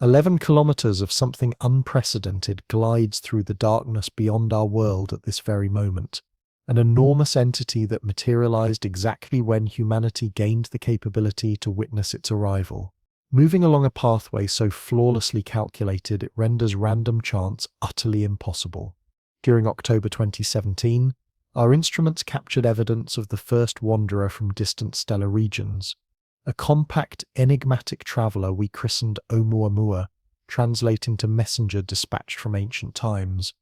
11 kilometers of something unprecedented glides through the darkness beyond our world at this very moment. An enormous entity that materialized exactly when humanity gained the capability to witness its arrival. Moving along a pathway so flawlessly calculated it renders random chance utterly impossible. During October 2017, our instruments captured evidence of the first wanderer from distant stellar regions. A compact, enigmatic traveler we christened Oumuamua, translating to messenger dispatched from ancient times.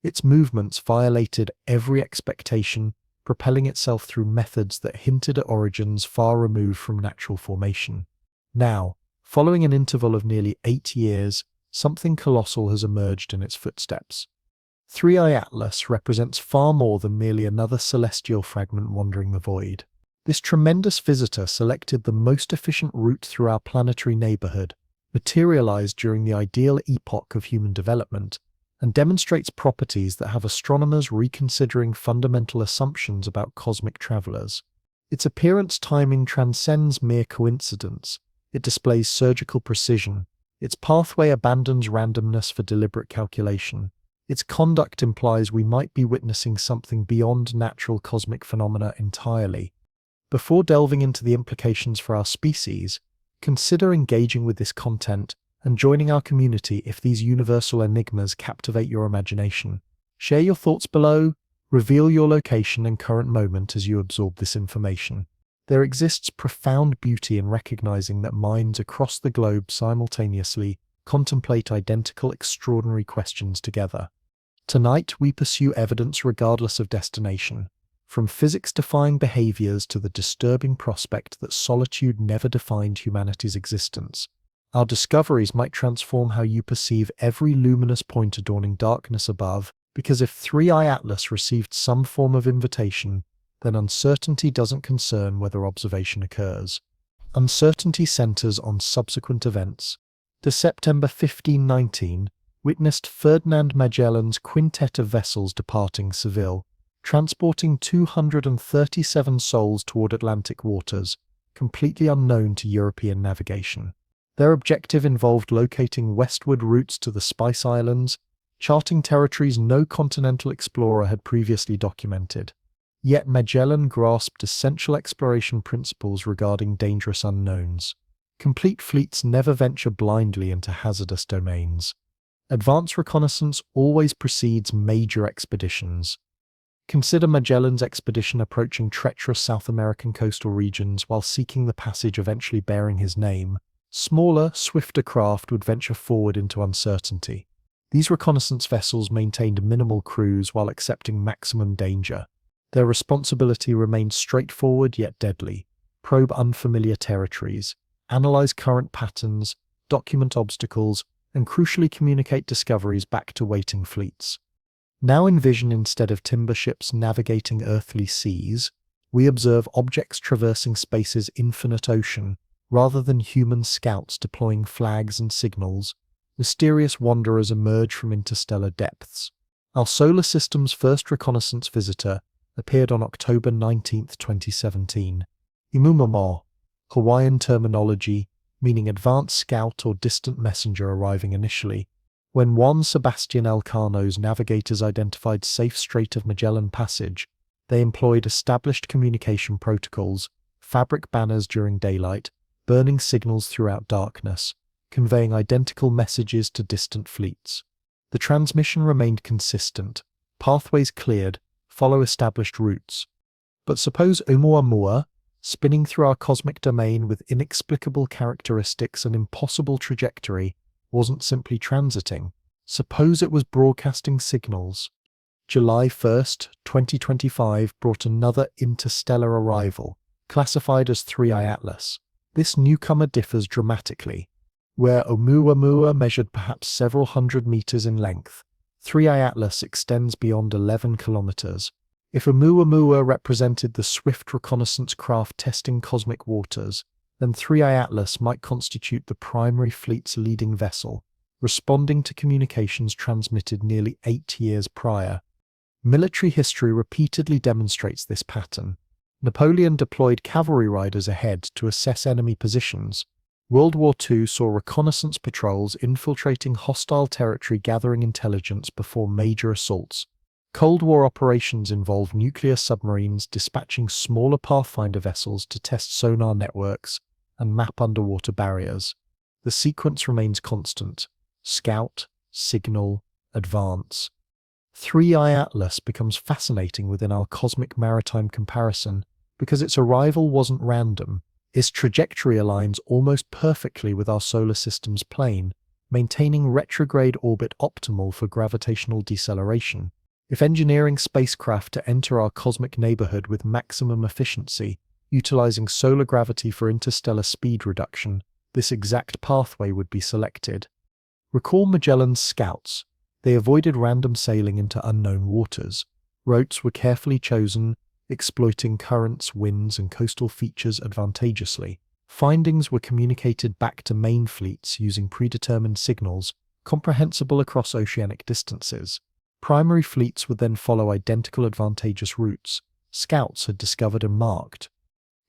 Its movements violated every expectation, propelling itself through methods that hinted at origins far removed from natural formation. Now, following an interval of nearly 8 years, something colossal has emerged in its footsteps. 3i Atlas represents far more than merely another celestial fragment wandering the void. This tremendous visitor selected the most efficient route through our planetary neighborhood, materialized during the ideal epoch of human development, and demonstrates properties that have astronomers reconsidering fundamental assumptions about cosmic travelers. Its appearance timing transcends mere coincidence. It displays surgical precision. Its pathway abandons randomness for deliberate calculation. Its conduct implies we might be witnessing something beyond natural cosmic phenomena entirely. Before delving into the implications for our species, consider engaging with this content and joining our community if these universal enigmas captivate your imagination. Share your thoughts below, reveal your location and current moment as you absorb this information. There exists profound beauty in recognizing that minds across the globe simultaneously contemplate identical extraordinary questions together. Tonight we pursue evidence regardless of destination, from physics-defying behaviors to the disturbing prospect that solitude never defined humanity's existence. Our discoveries might transform how you perceive every luminous point adorning darkness above, because if 3i Atlas received some form of invitation, then uncertainty doesn't concern whether observation occurs. Uncertainty centers on subsequent events. The September 1519 witnessed Ferdinand Magellan's quintet of vessels departing Seville, transporting 237 souls toward Atlantic waters, completely unknown to European navigation. Their objective involved locating westward routes to the Spice Islands, charting territories no continental explorer had previously documented. Yet Magellan grasped essential exploration principles regarding dangerous unknowns. Complete fleets never venture blindly into hazardous domains. Advanced reconnaissance always precedes major expeditions. Consider Magellan's expedition approaching treacherous South American coastal regions while seeking the passage eventually bearing his name. Smaller, swifter craft would venture forward into uncertainty. These reconnaissance vessels maintained minimal crews while accepting maximum danger. Their responsibility remained straightforward yet deadly: probe unfamiliar territories, analyze current patterns, document obstacles, and crucially communicate discoveries back to waiting fleets. Now envision, instead of timber ships navigating earthly seas, we observe objects traversing space's infinite ocean, rather than human scouts deploying flags and signals. Mysterious wanderers emerge from interstellar depths. Our solar system's first reconnaissance visitor appeared on October 19, 2017. Oumuamua, Hawaiian terminology, meaning advanced scout or distant messenger arriving initially. When Juan Sebastian Elcano's navigators identified safe Strait of Magellan passage, they employed established communication protocols, fabric banners during daylight, burning signals throughout darkness, conveying identical messages to distant fleets. The transmission remained consistent, pathways cleared, follow established routes. But suppose Oumuamua, spinning through our cosmic domain with inexplicable characteristics and impossible trajectory, wasn't simply transiting. Suppose it was broadcasting signals. July 1st, 2025 brought another interstellar arrival, classified as 3i Atlas. This newcomer differs dramatically. Where Oumuamua measured perhaps several hundred meters in length, 3i Atlas extends beyond 11 kilometers. If Oumuamua represented the swift reconnaissance craft testing cosmic waters, then 3i Atlas might constitute the primary fleet's leading vessel, responding to communications transmitted nearly 8 years prior. Military history repeatedly demonstrates this pattern. Napoleon deployed cavalry riders ahead to assess enemy positions. World War II saw reconnaissance patrols infiltrating hostile territory gathering intelligence before major assaults. Cold War operations involved nuclear submarines dispatching smaller pathfinder vessels to test sonar networks and map underwater barriers. The sequence remains constant: scout, signal, advance. 3i Atlas becomes fascinating within our cosmic maritime comparison because its arrival wasn't random. Its trajectory aligns almost perfectly with our solar system's plane, maintaining retrograde orbit optimal for gravitational deceleration. If engineering spacecraft to enter our cosmic neighborhood with maximum efficiency, utilizing solar gravity for interstellar speed reduction, this exact pathway would be selected. Recall Magellan's scouts. They avoided random sailing into unknown waters. Routes were carefully chosen, exploiting currents, winds, and coastal features advantageously. Findings were communicated back to main fleets using predetermined signals, comprehensible across oceanic distances. Primary fleets would then follow identical advantageous routes scouts had discovered and marked.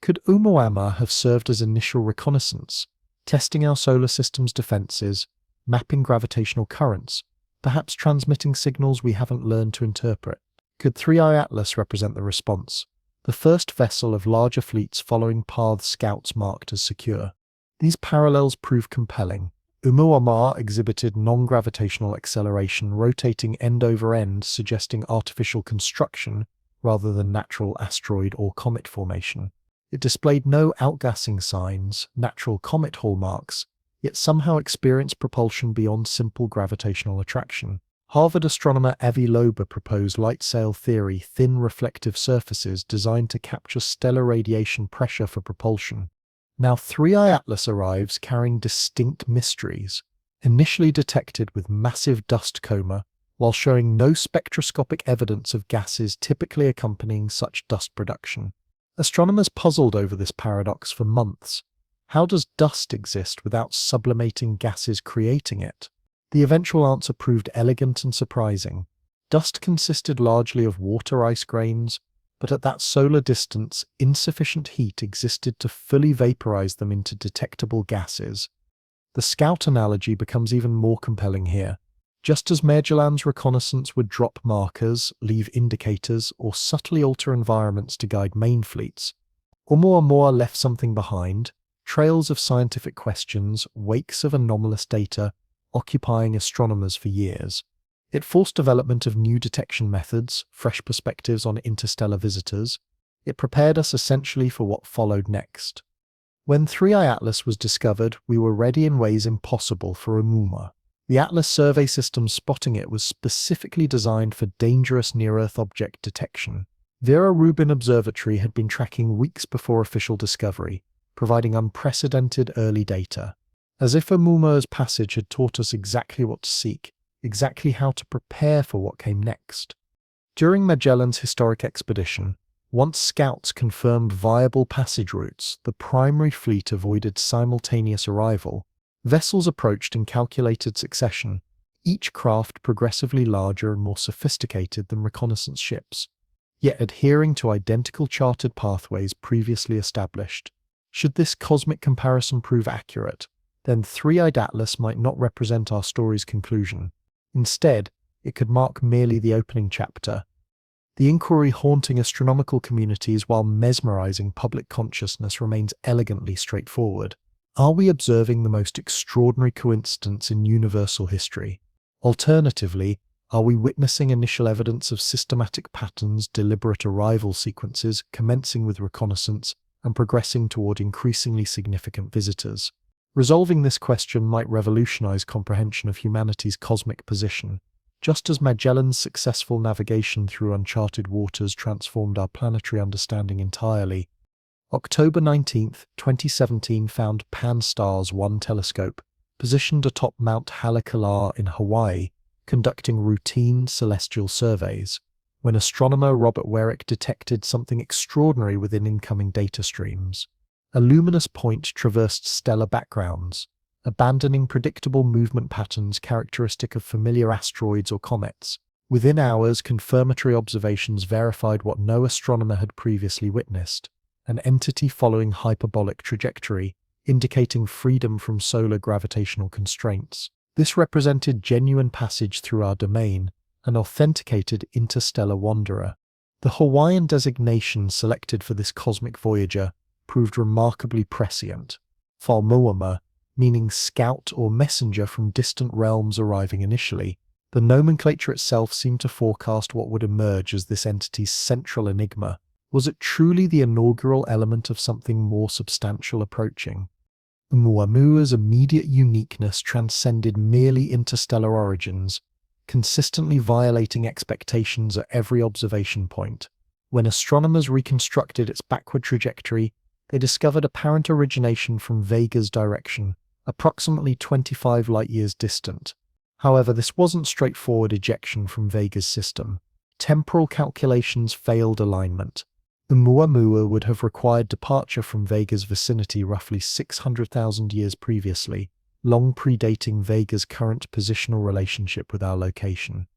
Could Oumuamua have served as initial reconnaissance, testing our solar system's defenses, mapping gravitational currents, perhaps transmitting signals we haven't learned to interpret? Could 3i Atlas represent the response, the first vessel of larger fleets following paths scouts marked as secure? These parallels prove compelling. Oumuamua exhibited non-gravitational acceleration, rotating end over end, suggesting artificial construction rather than natural asteroid or comet formation. It displayed no outgassing signs, natural comet hallmarks, yet somehow experienced propulsion beyond simple gravitational attraction. Harvard astronomer Avi Loeb proposed light sail theory, thin reflective surfaces designed to capture stellar radiation pressure for propulsion. Now 3i Atlas arrives carrying distinct mysteries. Initially detected with massive dust coma, while showing no spectroscopic evidence of gases typically accompanying such dust production. Astronomers puzzled over this paradox for months. How does dust exist without sublimating gases creating it? The eventual answer proved elegant and surprising. Dust consisted largely of water ice grains, but at that solar distance, insufficient heat existed to fully vaporize them into detectable gases. The scout analogy becomes even more compelling here. Just as Magellan's reconnaissance would drop markers, leave indicators, or subtly alter environments to guide main fleets, Oumuamua left something behind: trails of scientific questions, wakes of anomalous data, occupying astronomers for years. It forced development of new detection methods, fresh perspectives on interstellar visitors. It prepared us essentially for what followed next. When 3i Atlas was discovered, we were ready in ways impossible for Oumuamua. The Atlas survey system spotting it was specifically designed for dangerous near-Earth object detection. Vera Rubin Observatory had been tracking weeks before official discovery, providing unprecedented early data. As if Oumuamua's passage had taught us exactly what to seek, exactly how to prepare for what came next. During Magellan's historic expedition, once scouts confirmed viable passage routes, the primary fleet avoided simultaneous arrival. Vessels approached in calculated succession, each craft progressively larger and more sophisticated than reconnaissance ships, yet adhering to identical charted pathways previously established. Should this cosmic comparison prove accurate, then 3i Atlas might not represent our story's conclusion. Instead, it could mark merely the opening chapter. The inquiry haunting astronomical communities while mesmerizing public consciousness remains elegantly straightforward. Are we observing the most extraordinary coincidence in universal history? Alternatively, are we witnessing initial evidence of systematic patterns, deliberate arrival sequences, commencing with reconnaissance and progressing toward increasingly significant visitors? Resolving this question might revolutionize comprehension of humanity's cosmic position, just as Magellan's successful navigation through uncharted waters transformed our planetary understanding entirely. October 19, 2017 found Pan-STARRS 1 telescope, positioned atop Mount Haleakala in Hawaii, conducting routine celestial surveys, when astronomer Robert Werrick detected something extraordinary within incoming data streams. A luminous point traversed stellar backgrounds, abandoning predictable movement patterns characteristic of familiar asteroids or comets. Within hours, confirmatory observations verified what no astronomer had previously witnessed: an entity following hyperbolic trajectory, indicating freedom from solar gravitational constraints. This represented genuine passage through our domain, an authenticated interstellar wanderer. The Hawaiian designation selected for this cosmic voyager proved remarkably prescient. Oumuamua, meaning scout or messenger from distant realms arriving initially, the nomenclature itself seemed to forecast what would emerge as this entity's central enigma. Was it truly the inaugural element of something more substantial approaching? Oumuamua's immediate uniqueness transcended merely interstellar origins, consistently violating expectations at every observation point. When astronomers reconstructed its backward trajectory, they discovered apparent origination from Vega's direction, approximately 25 light-years distant. However, this wasn't straightforward ejection from Vega's system. Temporal calculations failed alignment. Oumuamua would have required departure from Vega's vicinity roughly 600,000 years previously, long predating Vega's current positional relationship with our location.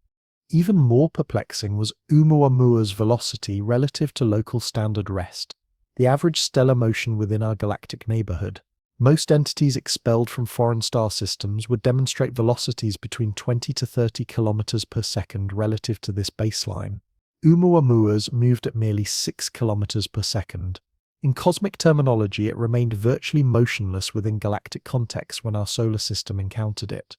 Even more perplexing was Oumuamua's velocity relative to local standard rest, the average stellar motion within our galactic neighborhood. Most entities expelled from foreign star systems would demonstrate velocities between 20 to 30 kilometers per second relative to this baseline. Oumuamua's moved at merely 6 kilometers per second. In cosmic terminology, it remained virtually motionless within galactic context when our solar system encountered it.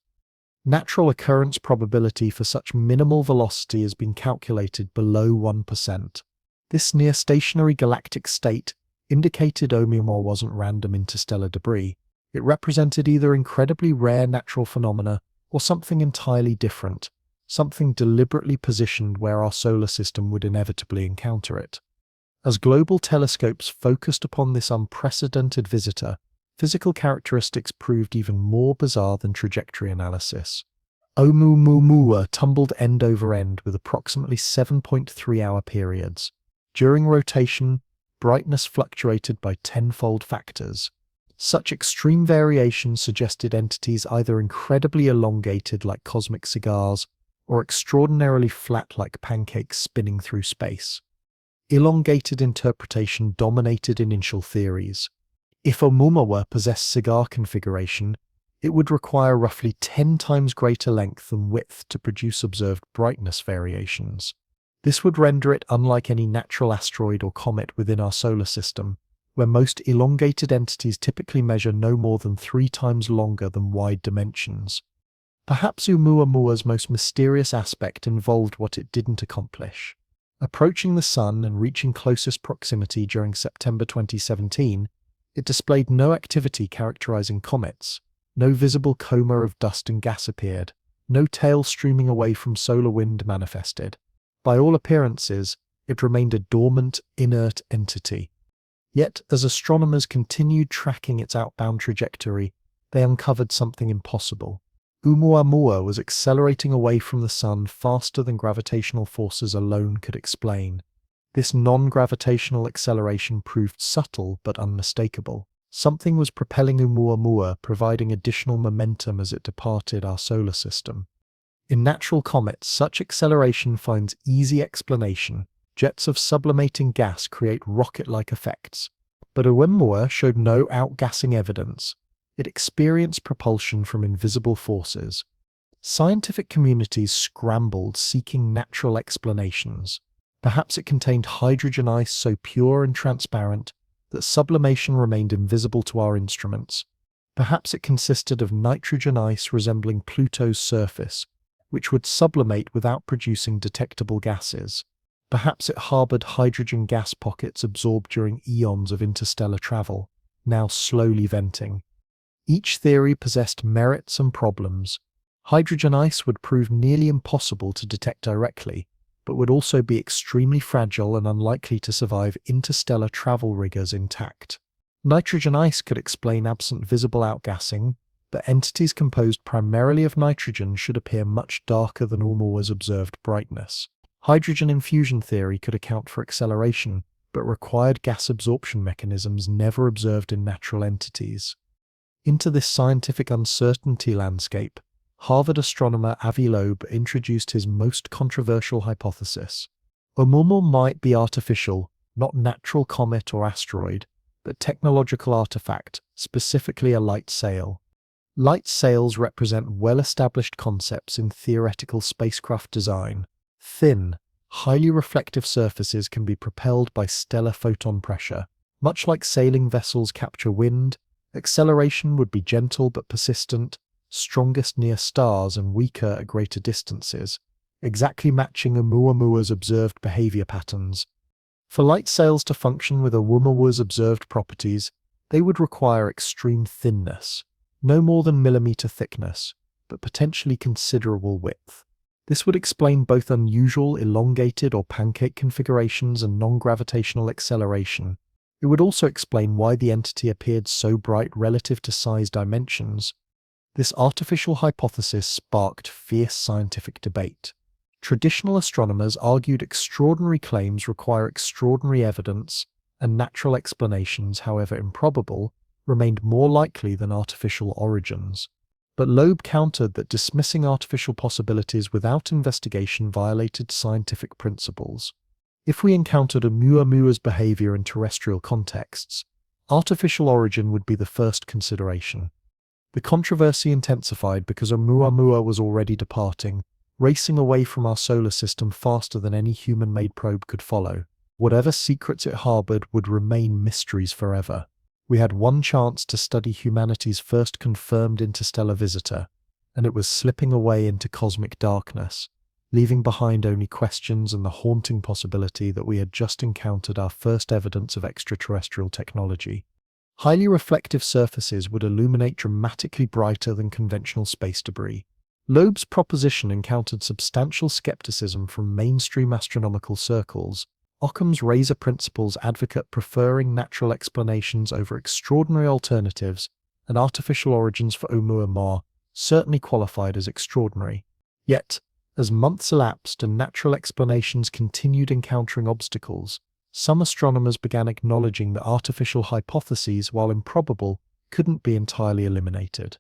Natural occurrence probability for such minimal velocity has been calculated below 1%. This near-stationary galactic state indicated Oumuamua wasn't random interstellar debris. It represented either incredibly rare natural phenomena or something entirely different, something deliberately positioned where our solar system would inevitably encounter it. As global telescopes focused upon this unprecedented visitor, physical characteristics proved even more bizarre than trajectory analysis. Oumuamua tumbled end over end with approximately 7.3-hour periods. During rotation, brightness fluctuated by tenfold factors. Such extreme variation suggested entities either incredibly elongated like cosmic cigars or extraordinarily flat like pancakes spinning through space. Elongated interpretation dominated initial theories. If Oumuamua possessed cigar configuration, it would require roughly 10 times greater length and width to produce observed brightness variations. This would render it unlike any natural asteroid or comet within our solar system, where most elongated entities typically measure no more than 3 times longer than wide dimensions. Perhaps Oumuamua's most mysterious aspect involved what it didn't accomplish. Approaching the Sun and reaching closest proximity during September 2017, it displayed no activity characterizing comets. No visible coma of dust and gas appeared. No tail streaming away from solar wind manifested. By all appearances, it remained a dormant, inert entity. Yet, as astronomers continued tracking its outbound trajectory, they uncovered something impossible. Oumuamua was accelerating away from the Sun faster than gravitational forces alone could explain. This non-gravitational acceleration proved subtle but unmistakable. Something was propelling Oumuamua, providing additional momentum as it departed our solar system. In natural comets, such acceleration finds easy explanation. Jets of sublimating gas create rocket-like effects. But Oumuamua showed no outgassing evidence. It experienced propulsion from invisible forces. Scientific communities scrambled, seeking natural explanations. Perhaps it contained hydrogen ice so pure and transparent that sublimation remained invisible to our instruments. Perhaps it consisted of nitrogen ice resembling Pluto's surface, which would sublimate without producing detectable gases. Perhaps it harbored hydrogen gas pockets absorbed during eons of interstellar travel, now slowly venting. Each theory possessed merits and problems. Hydrogen ice would prove nearly impossible to detect directly, but would also be extremely fragile and unlikely to survive interstellar travel rigors intact. Nitrogen ice could explain absent visible outgassing, but entities composed primarily of nitrogen should appear much darker than Oumuamua's observed brightness. Hydrogen infusion theory could account for acceleration, but required gas absorption mechanisms never observed in natural entities. Into this scientific uncertainty landscape, Harvard astronomer Avi Loeb introduced his most controversial hypothesis. Oumuamua might be artificial, not natural comet or asteroid, but technological artifact, specifically a light sail. Light sails represent well-established concepts in theoretical spacecraft design. Thin, highly reflective surfaces can be propelled by stellar photon pressure. Much like sailing vessels capture wind, acceleration would be gentle but persistent, strongest near stars and weaker at greater distances, exactly matching Oumuamua's observed behavior patterns. For light sails to function with Oumuamua's observed properties, they would require extreme thinness, no more than millimeter thickness, but potentially considerable width. This would explain both unusual elongated or pancake configurations and non-gravitational acceleration. It would also explain why the entity appeared so bright relative to size dimensions. This artificial hypothesis sparked fierce scientific debate. Traditional astronomers argued extraordinary claims require extraordinary evidence, and natural explanations, however improbable, remained more likely than artificial origins. But Loeb countered that dismissing artificial possibilities without investigation violated scientific principles. If we encountered Oumuamua's behavior in terrestrial contexts, artificial origin would be the first consideration. The controversy intensified because Oumuamua was already departing, racing away from our solar system faster than any human-made probe could follow. Whatever secrets it harbored would remain mysteries forever. We had one chance to study humanity's first confirmed interstellar visitor, and it was slipping away into cosmic darkness, leaving behind only questions and the haunting possibility that we had just encountered our first evidence of extraterrestrial technology. Highly reflective surfaces would illuminate dramatically brighter than conventional space debris. Loeb's proposition encountered substantial skepticism from mainstream astronomical circles. Occam's razor principles advocate preferring natural explanations over extraordinary alternatives, and artificial origins for Oumuamua certainly qualified as extraordinary. Yet, as months elapsed and natural explanations continued encountering obstacles, some astronomers began acknowledging that artificial hypotheses, while improbable, couldn't be entirely eliminated.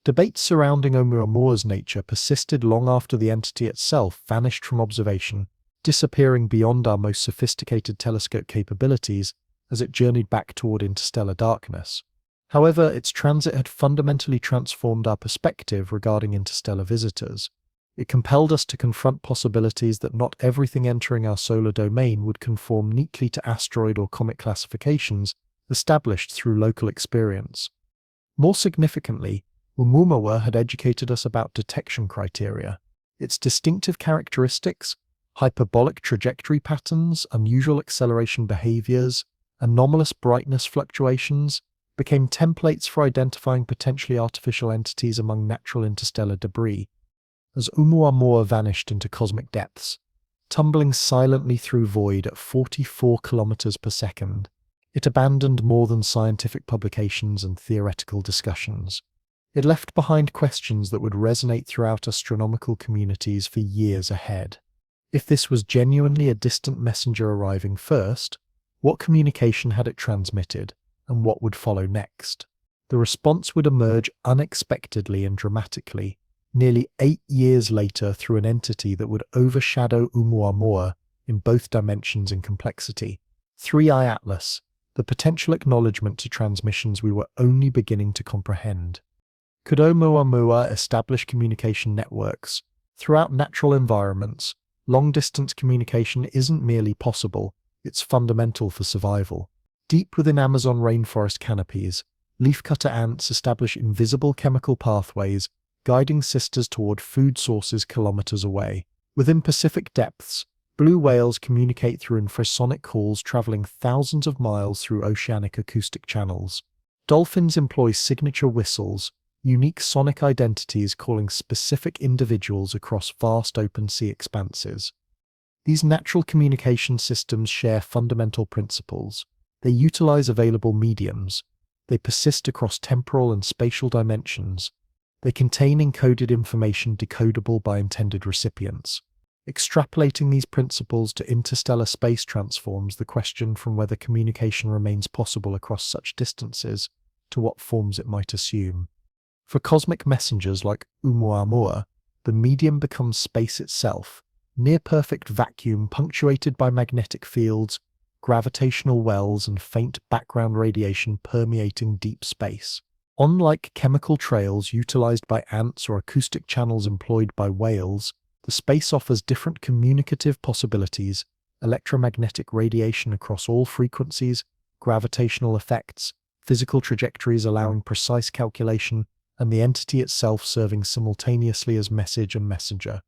Debates surrounding Oumuamua's nature persisted long after the entity itself vanished from observation, disappearing beyond our most sophisticated telescope capabilities as it journeyed back toward interstellar darkness. However, its transit had fundamentally transformed our perspective regarding interstellar visitors. It compelled us to confront possibilities that not everything entering our solar domain would conform neatly to asteroid or comet classifications established through local experience. More significantly, Oumuamua had educated us about detection criteria. Its distinctive characteristics, hyperbolic trajectory patterns, unusual acceleration behaviors, anomalous brightness fluctuations, became templates for identifying potentially artificial entities among natural interstellar debris. As Oumuamua vanished into cosmic depths, tumbling silently through void at 44 kilometers per second, it abandoned more than scientific publications and theoretical discussions. It left behind questions that would resonate throughout astronomical communities for years ahead. If this was genuinely a distant messenger arriving first, what communication had it transmitted, and what would follow next? The response would emerge unexpectedly and dramatically, nearly 8 years later, through an entity that would overshadow Oumuamua in both dimensions and complexity. 3i Atlas, the potential acknowledgement to transmissions we were only beginning to comprehend. Could Oumuamua establish communication networks? Throughout natural environments, long-distance communication isn't merely possible, it's fundamental for survival. Deep within Amazon rainforest canopies, leafcutter ants establish invisible chemical pathways, guiding sisters toward food sources kilometers away. Within Pacific depths, blue whales communicate through infrasonic calls traveling thousands of miles through oceanic acoustic channels. Dolphins employ signature whistles, unique sonic identities calling specific individuals across vast open sea expanses. These natural communication systems share fundamental principles. They utilize available mediums. They persist across temporal and spatial dimensions. They contain encoded information decodable by intended recipients. Extrapolating these principles to interstellar space transforms the question from whether communication remains possible across such distances to what forms it might assume. For cosmic messengers like Oumuamua, the medium becomes space itself, near-perfect vacuum punctuated by magnetic fields, gravitational wells, and faint background radiation permeating deep space. Unlike chemical trails utilized by ants or acoustic channels employed by whales, the space offers different communicative possibilities: electromagnetic radiation across all frequencies, gravitational effects, physical trajectories allowing precise calculation, and the entity itself serving simultaneously as message and messenger.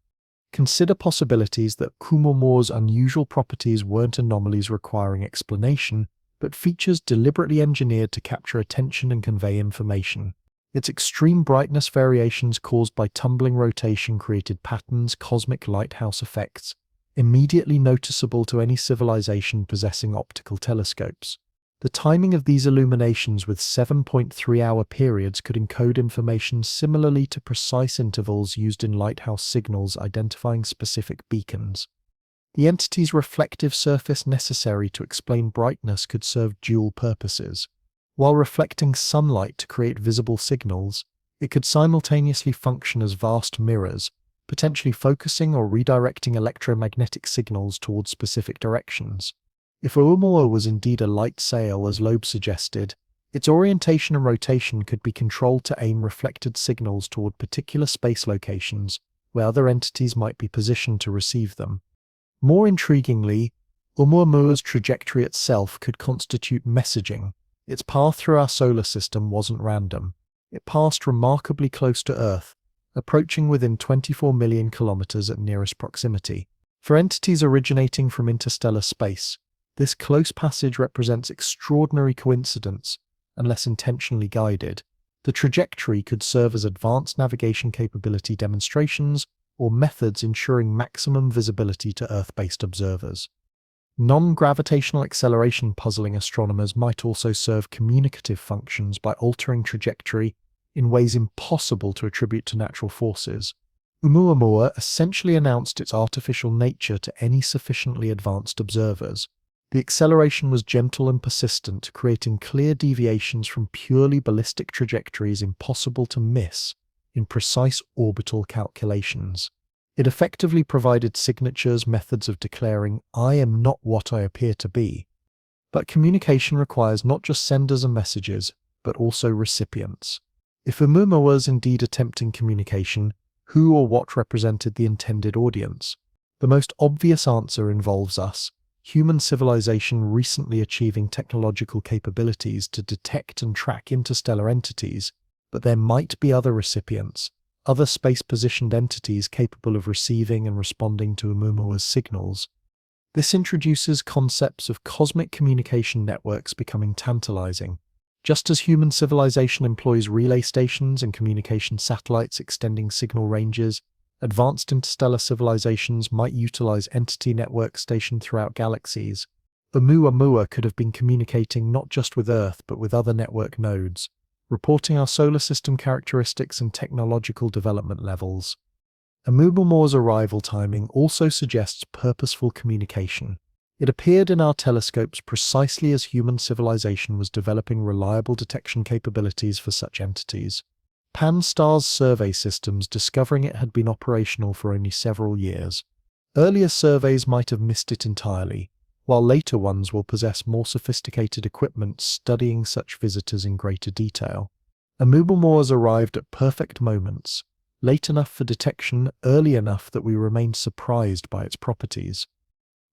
Consider possibilities that Oumuamua's unusual properties weren't anomalies requiring explanation, but features deliberately engineered to capture attention and convey information. Its extreme brightness variations caused by tumbling rotation created patterns, cosmic lighthouse effects, immediately noticeable to any civilization possessing optical telescopes. The timing of these illuminations with 7.3-hour periods could encode information similarly to precise intervals used in lighthouse signals identifying specific beacons. The entity's reflective surface necessary to explain brightness could serve dual purposes. While reflecting sunlight to create visible signals, it could simultaneously function as vast mirrors, potentially focusing or redirecting electromagnetic signals towards specific directions. If Oumuamua was indeed a light sail, as Loeb suggested, its orientation and rotation could be controlled to aim reflected signals toward particular space locations where other entities might be positioned to receive them. More intriguingly, Oumuamua's trajectory itself could constitute messaging. Its path through our solar system wasn't random. It passed remarkably close to Earth, approaching within 24 million kilometers at nearest proximity. For entities originating from interstellar space, this close passage represents extraordinary coincidence, unless intentionally guided. The trajectory could serve as advanced navigation capability demonstrations or methods ensuring maximum visibility to Earth-based observers. Non-gravitational acceleration puzzling astronomers might also serve communicative functions by altering trajectory in ways impossible to attribute to natural forces. Oumuamua essentially announced its artificial nature to any sufficiently advanced observers. The acceleration was gentle and persistent, creating clear deviations from purely ballistic trajectories impossible to miss in precise orbital calculations. It effectively provided signatures, methods of declaring, "I am not what I appear to be." But communication requires not just senders and messages, but also recipients. If Oumuamua was indeed attempting communication, who or what represented the intended audience? The most obvious answer involves us, human civilization recently achieving technological capabilities to detect and track interstellar entities, but there might be other recipients, other space-positioned entities capable of receiving and responding to Oumuamua's signals. This introduces concepts of cosmic communication networks becoming tantalizing. Just as human civilization employs relay stations and communication satellites extending signal ranges, advanced interstellar civilizations might utilize entity networks stationed throughout galaxies. Oumuamua could have been communicating not just with Earth but with other network nodes, reporting our solar system characteristics and technological development levels. Oumuamua's arrival timing also suggests purposeful communication. It appeared in our telescopes precisely as human civilization was developing reliable detection capabilities for such entities. Pan-STARRS survey systems discovering it had been operational for only several years. Earlier surveys might have missed it entirely, while later ones will possess more sophisticated equipment studying such visitors in greater detail. Oumuamua's arrived at perfect moments, late enough for detection, early enough that we remained surprised by its properties.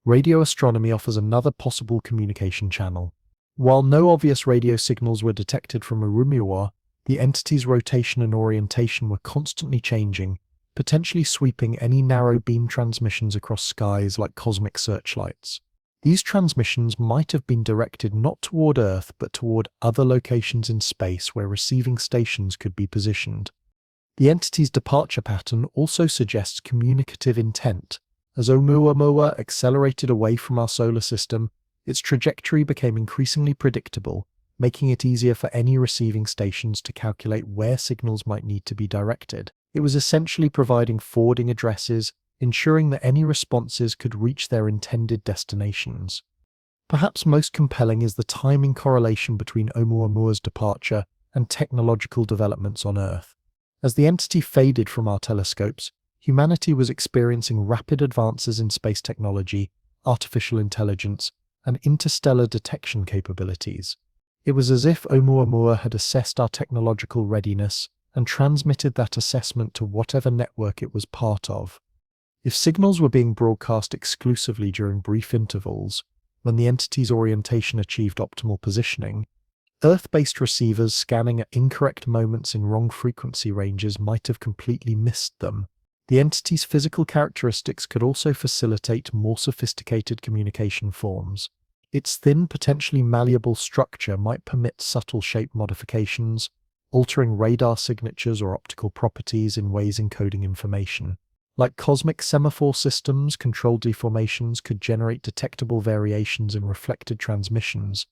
Radio astronomy offers another possible communication channel. While no obvious radio signals were detected from Oumuamua, the entity's rotation and orientation were constantly changing, potentially sweeping any narrow beam transmissions across skies like cosmic searchlights. These transmissions might have been directed not toward Earth but toward other locations in space where receiving stations could be positioned. The entity's departure pattern also suggests communicative intent. As Oumuamua accelerated away from our solar system, its trajectory became increasingly predictable, making it easier for any receiving stations to calculate where signals might need to be directed. It was essentially providing forwarding addresses, ensuring that any responses could reach their intended destinations. Perhaps most compelling is the timing correlation between Oumuamua's departure and technological developments on Earth. As the entity faded from our telescopes, humanity was experiencing rapid advances in space technology, artificial intelligence, and interstellar detection capabilities. It was as if Oumuamua had assessed our technological readiness and transmitted that assessment to whatever network it was part of. If signals were being broadcast exclusively during brief intervals, when the entity's orientation achieved optimal positioning, Earth-based receivers scanning at incorrect moments in wrong frequency ranges might have completely missed them. The entity's physical characteristics could also facilitate more sophisticated communication forms. Its thin, potentially malleable structure might permit subtle shape modifications, altering radar signatures or optical properties in ways encoding information. Like cosmic semaphore systems, controlled deformations could generate detectable variations in reflected transmissions.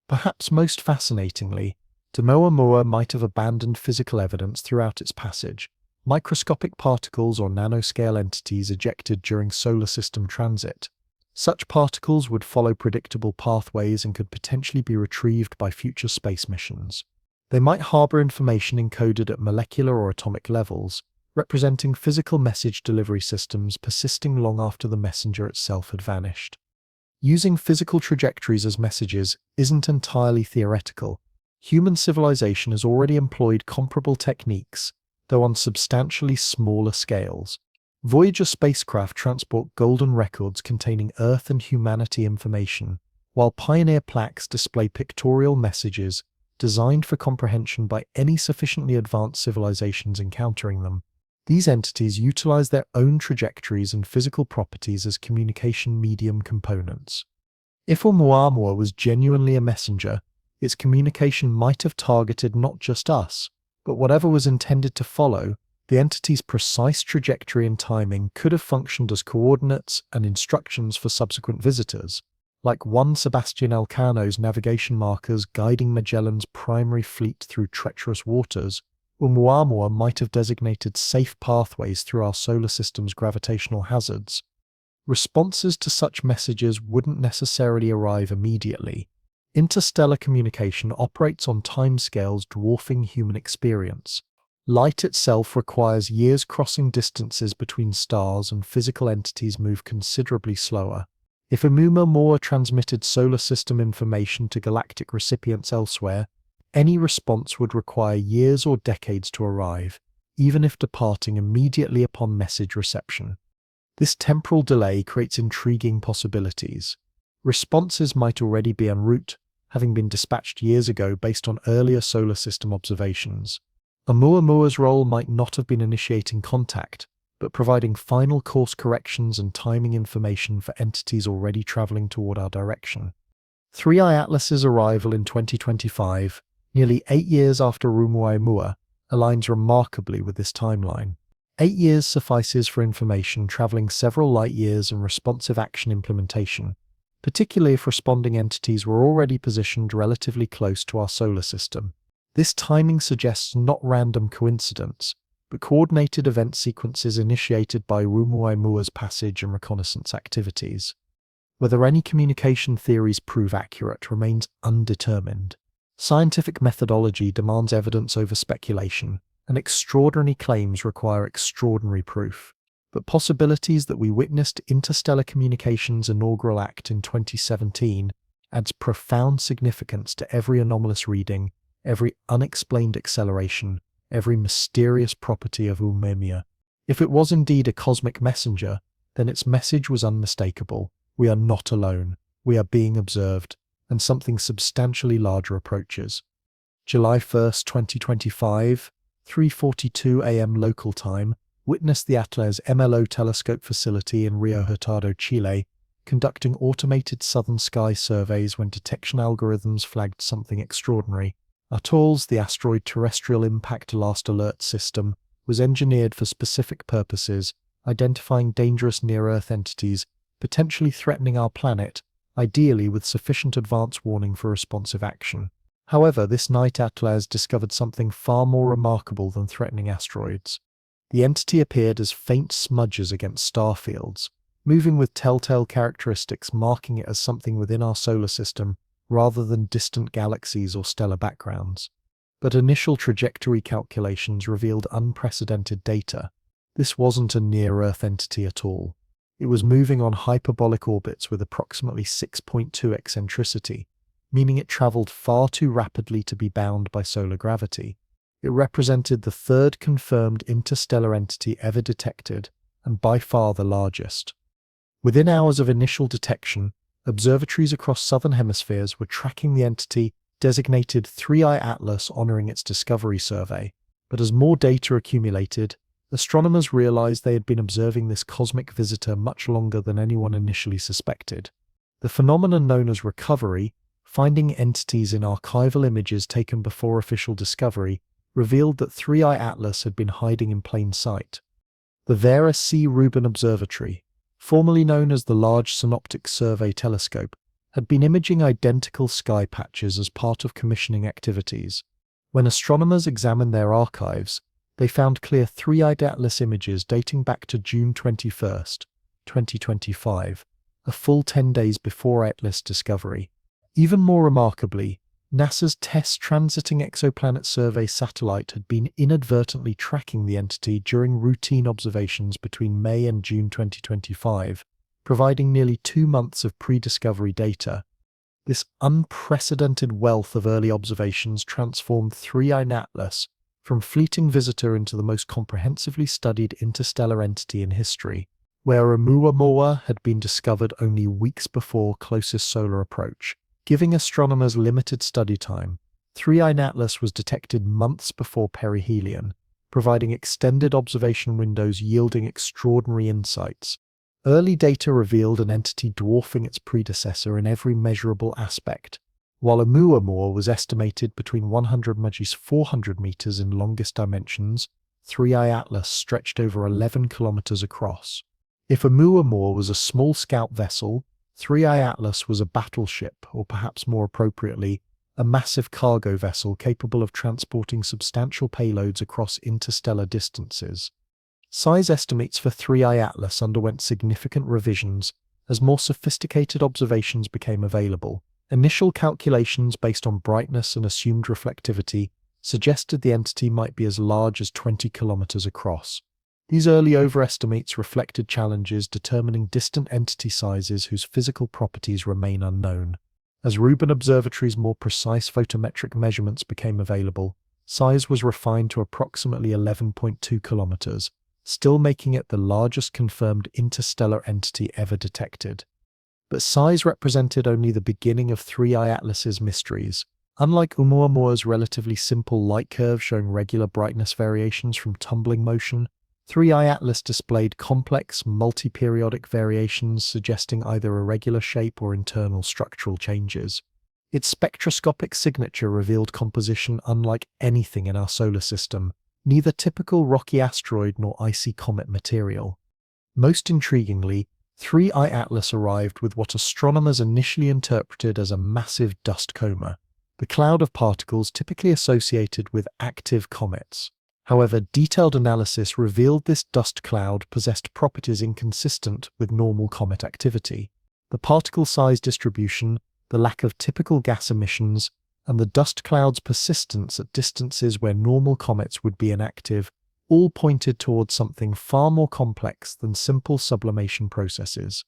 Perhaps most fascinatingly, Oumuamua might have abandoned physical evidence throughout its passage. Microscopic particles or nanoscale entities ejected during solar system transit. Such particles would follow predictable pathways and could potentially be retrieved by future space missions. They might harbor information encoded at molecular or atomic levels, representing physical message delivery systems persisting long after the messenger itself had vanished. Using physical trajectories as messages isn't entirely theoretical. Human civilization has already employed comparable techniques, though on substantially smaller scales. Voyager spacecraft transport golden records containing Earth and humanity information, while Pioneer plaques display pictorial messages designed for comprehension by any sufficiently advanced civilizations encountering them. These entities utilize their own trajectories and physical properties as communication medium components. If Oumuamua was genuinely a messenger, its communication might have targeted not just us, but whatever was intended to follow. The entity's precise trajectory and timing could have functioned as coordinates and instructions for subsequent visitors, like Juan Sebastian Elcano's navigation markers guiding Magellan's primary fleet through treacherous waters. Oumuamua might have designated safe pathways through our solar system's gravitational hazards. Responses to such messages wouldn't necessarily arrive immediately. Interstellar communication operates on timescales dwarfing human experience. Light itself requires years crossing distances between stars, and physical entities move considerably slower. If Oumuamua transmitted solar system information to galactic recipients elsewhere, any response would require years or decades to arrive, even if departing immediately upon message reception. This temporal delay creates intriguing possibilities. Responses might already be en route, having been dispatched years ago based on earlier solar system observations. Oumuamua's role might not have been initiating contact, but providing final course corrections and timing information for entities already traveling toward our direction. 3i Atlas's arrival in 2025, nearly 8 years after Oumuamua, aligns remarkably with this timeline. 8 years suffices for information traveling several light-years and responsive action implementation, particularly if responding entities were already positioned relatively close to our solar system. This timing suggests not random coincidence, but coordinated event sequences initiated by Oumuamua's passage and reconnaissance activities. Whether any communication theories prove accurate remains undetermined. Scientific methodology demands evidence over speculation, and extraordinary claims require extraordinary proof. But possibilities that we witnessed interstellar communication's inaugural act in 2017 adds profound significance to every anomalous reading, every unexplained acceleration, every mysterious property of Oumuamua. If it was indeed a cosmic messenger, then its message was unmistakable. We are not alone. We are being observed, and something substantially larger approaches. July 1st, 2025, 3:42 a.m. local time, witnessed the Atlas MLO telescope facility in Rio Hurtado, Chile, conducting automated southern sky surveys when detection algorithms flagged something extraordinary. ATOLS, the Asteroid Terrestrial Impact Last Alert System, was engineered for specific purposes, identifying dangerous near-Earth entities potentially threatening our planet, ideally with sufficient advance warning for responsive action. However, this night Atlas discovered something far more remarkable than threatening asteroids. The entity appeared as faint smudges against star fields, moving with telltale characteristics marking it as something within our solar system rather than distant galaxies or stellar backgrounds. But initial trajectory calculations revealed unprecedented data. This wasn't a near-Earth entity at all. It was moving on hyperbolic orbits with approximately 6.2 eccentricity, meaning it traveled far too rapidly to be bound by solar gravity. It represented the third confirmed interstellar entity ever detected, and by far the largest. Within hours of initial detection, observatories across southern hemispheres were tracking the entity, designated 3I Atlas, honoring its discovery survey. But as more data accumulated, astronomers realized they had been observing this cosmic visitor much longer than anyone initially suspected. The phenomenon known as recovery, finding entities in archival images taken before official discovery, revealed that 3I Atlas had been hiding in plain sight. The Vera C. Rubin Observatory, formerly known as the Large Synoptic Survey Telescope, had been imaging identical sky patches as part of commissioning activities. When astronomers examined their archives, they found clear 3I Atlas images dating back to June 21, 2025, a full 10 days before Atlas discovery. Even more remarkably, NASA's TESS Transiting Exoplanet Survey satellite had been inadvertently tracking the entity during routine observations between May and June 2025, providing nearly 2 months of pre-discovery data. This unprecedented wealth of early observations transformed 3I Atlas from fleeting visitor into the most comprehensively studied interstellar entity in history, where Oumuamua had been discovered only weeks before closest solar approach. Giving astronomers limited study time, 3I Atlas was detected months before perihelion, providing extended observation windows yielding extraordinary insights. Early data revealed an entity dwarfing its predecessor in every measurable aspect. While Oumuamua was estimated between 100 and 400 meters in longest dimensions, 3I Atlas stretched over 11 kilometers across. If Oumuamua was a small scout vessel, 3I Atlas was a battleship, or perhaps more appropriately, a massive cargo vessel capable of transporting substantial payloads across interstellar distances. Size estimates for 3I Atlas underwent significant revisions as more sophisticated observations became available. Initial calculations based on brightness and assumed reflectivity suggested the entity might be as large as 20 kilometers across. These early overestimates reflected challenges determining distant entity sizes whose physical properties remain unknown. As Rubin Observatory's more precise photometric measurements became available, size was refined to approximately 11.2 kilometers, still making it the largest confirmed interstellar entity ever detected. But size represented only the beginning of 3I Atlas's mysteries. Unlike Oumuamua's relatively simple light curve showing regular brightness variations from tumbling motion, 3I Atlas displayed complex, multi-periodic variations suggesting either irregular shape or internal structural changes. Its spectroscopic signature revealed composition unlike anything in our solar system, neither typical rocky asteroid nor icy comet material. Most intriguingly, 3I Atlas arrived with what astronomers initially interpreted as a massive dust coma, the cloud of particles typically associated with active comets. However, detailed analysis revealed this dust cloud possessed properties inconsistent with normal comet activity. The particle size distribution, the lack of typical gas emissions, and the dust cloud's persistence at distances where normal comets would be inactive all pointed towards something far more complex than simple sublimation processes.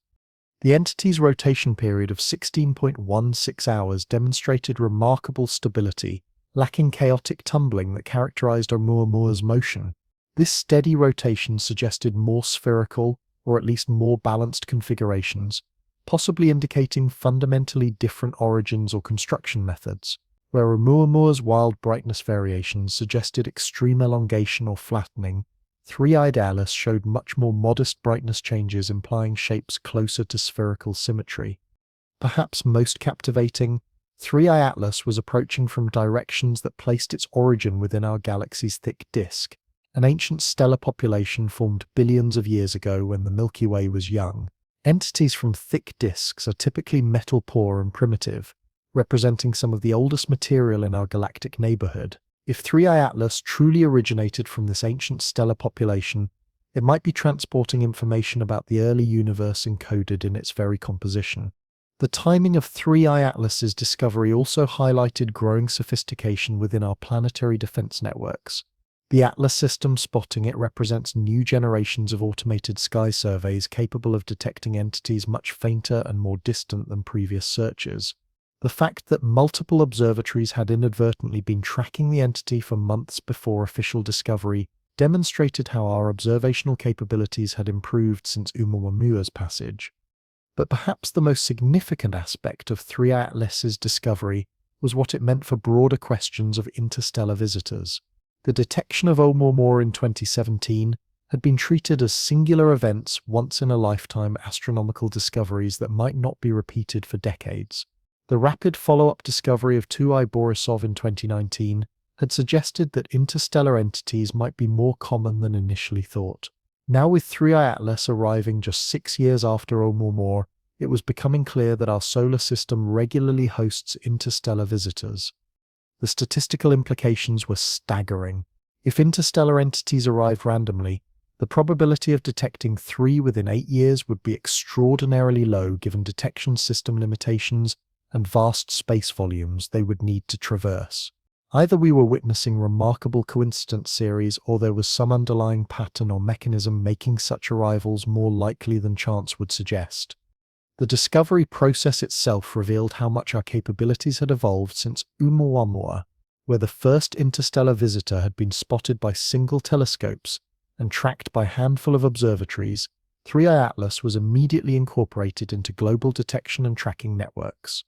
The entity's rotation period of 16.16 hours demonstrated remarkable stability, lacking chaotic tumbling that characterized Oumuamua's motion. This steady rotation suggested more spherical, or at least more balanced configurations, possibly indicating fundamentally different origins or construction methods, where Oumuamua's wild brightness variations suggested extreme elongation or flattening. 3I Atlas showed much more modest brightness changes implying shapes closer to spherical symmetry. Perhaps most captivating, 3I Atlas was approaching from directions that placed its origin within our galaxy's thick disk. An ancient stellar population formed billions of years ago when the Milky Way was young. Entities from thick disks are typically metal-poor and primitive, representing some of the oldest material in our galactic neighborhood. If 3I Atlas truly originated from this ancient stellar population, it might be transporting information about the early universe encoded in its very composition. The timing of 3I Atlas's discovery also highlighted growing sophistication within our planetary defense networks. The Atlas system spotting it represents new generations of automated sky surveys capable of detecting entities much fainter and more distant than previous searches. The fact that multiple observatories had inadvertently been tracking the entity for months before official discovery demonstrated how our observational capabilities had improved since Oumuamua's passage. But perhaps the most significant aspect of 3i Atlas's discovery was what it meant for broader questions of interstellar visitors. The detection of Oumuamua in 2017 had been treated as singular events, once-in-a-lifetime astronomical discoveries that might not be repeated for decades. The rapid follow-up discovery of 2i Borisov in 2019 had suggested that interstellar entities might be more common than initially thought. Now, with 3i Atlas arriving just 6 years after Oumuamua, it was becoming clear that our solar system regularly hosts interstellar visitors. The statistical implications were staggering. If interstellar entities arrived randomly, the probability of detecting 3 within 8 years would be extraordinarily low given detection system limitations and vast space volumes they would need to traverse. Either we were witnessing remarkable coincidence series or there was some underlying pattern or mechanism making such arrivals more likely than chance would suggest. The discovery process itself revealed how much our capabilities had evolved since Oumuamua, where the first interstellar visitor had been spotted by single telescopes and tracked by a handful of observatories. 3i Atlas was immediately incorporated into global detection and tracking networks.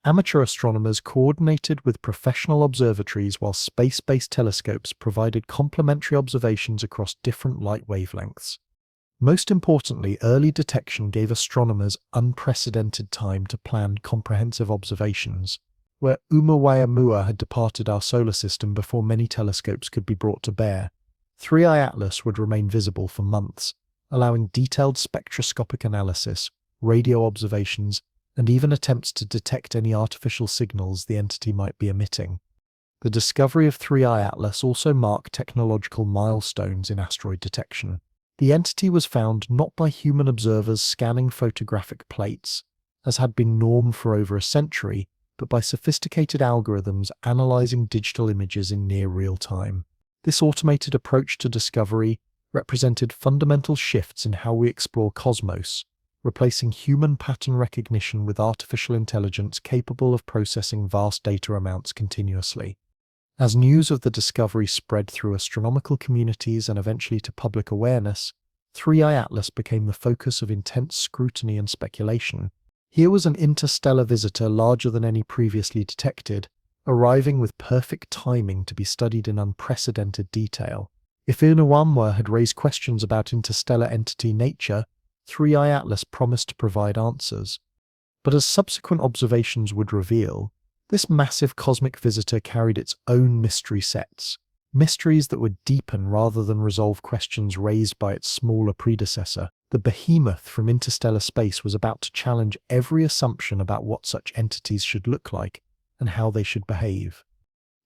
Amateur astronomers coordinated with professional observatories while space-based telescopes provided complementary observations across different light wavelengths. Most importantly, early detection gave astronomers unprecedented time to plan comprehensive observations. Where Oumuamua had departed our solar system before many telescopes could be brought to bear, 3i Atlas would remain visible for months, allowing detailed spectroscopic analysis, radio observations, and even attempts to detect any artificial signals the entity might be emitting. The discovery of 3i Atlas also marked technological milestones in asteroid detection. The entity was found not by human observers scanning photographic plates, as had been norm for over a century, but by sophisticated algorithms analyzing digital images in near real time. This automated approach to discovery represented fundamental shifts in how we explore cosmos, replacing human pattern recognition with artificial intelligence capable of processing vast data amounts continuously. As news of the discovery spread through astronomical communities and eventually to public awareness, 3i Atlas became the focus of intense scrutiny and speculation. Here was an interstellar visitor larger than any previously detected, arriving with perfect timing to be studied in unprecedented detail. If Oumuamua had raised questions about interstellar entity nature, 3i Atlas promised to provide answers. But as subsequent observations would reveal, this massive cosmic visitor carried its own mystery sets, mysteries that would deepen rather than resolve questions raised by its smaller predecessor. The behemoth from interstellar space was about to challenge every assumption about what such entities should look like and how they should behave.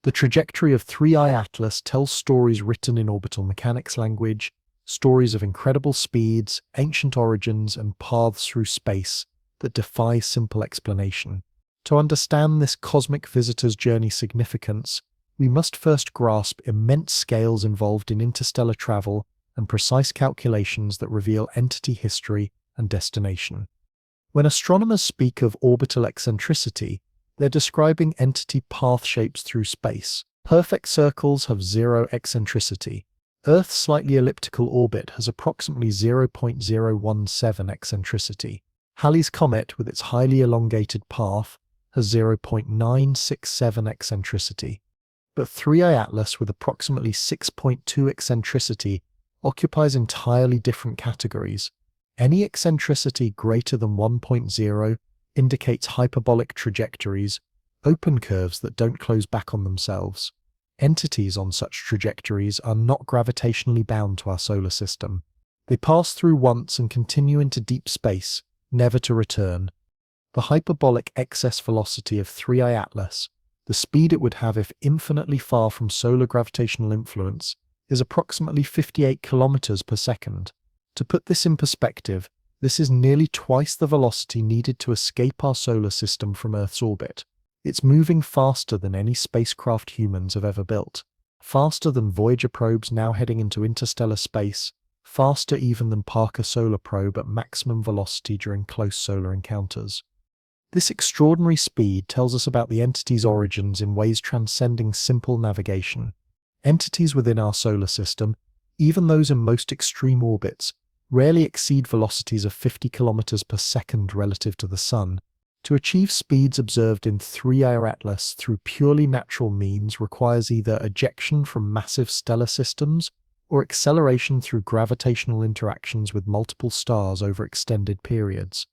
The trajectory of 3i Atlas tells stories written in orbital mechanics language, stories of incredible speeds, ancient origins, and paths through space that defy simple explanation. To understand this cosmic visitor's journey significance, we must first grasp immense scales involved in interstellar travel and precise calculations that reveal entity history and destination. When astronomers speak of orbital eccentricity, they're describing entity path shapes through space. Perfect circles have zero eccentricity. Earth's slightly elliptical orbit has approximately 0.017 eccentricity. Halley's Comet, with its highly elongated path, has 0.967 eccentricity. But 3i Atlas, with approximately 6.2 eccentricity, occupies entirely different categories. Any eccentricity greater than 1.0 indicates hyperbolic trajectories, open curves that don't close back on themselves. Entities on such trajectories are not gravitationally bound to our solar system. They pass through once and continue into deep space, never to return. The hyperbolic excess velocity of 3i Atlas, the speed it would have if infinitely far from solar gravitational influence, is approximately 58 kilometers per second. To put this in perspective, this is nearly twice the velocity needed to escape our solar system from Earth's orbit. It's moving faster than any spacecraft humans have ever built. faster than Voyager probes now heading into interstellar space, faster even than Parker Solar Probe at maximum velocity during close solar encounters. This extraordinary speed tells us about the entity's origins in ways transcending simple navigation. Entities within our solar system, even those in most extreme orbits, rarely exceed velocities of 50 kilometers per second relative to the Sun. To achieve speeds observed in 3I Atlas through purely natural means requires either ejection from massive stellar systems or acceleration through gravitational interactions with multiple stars over extended periods.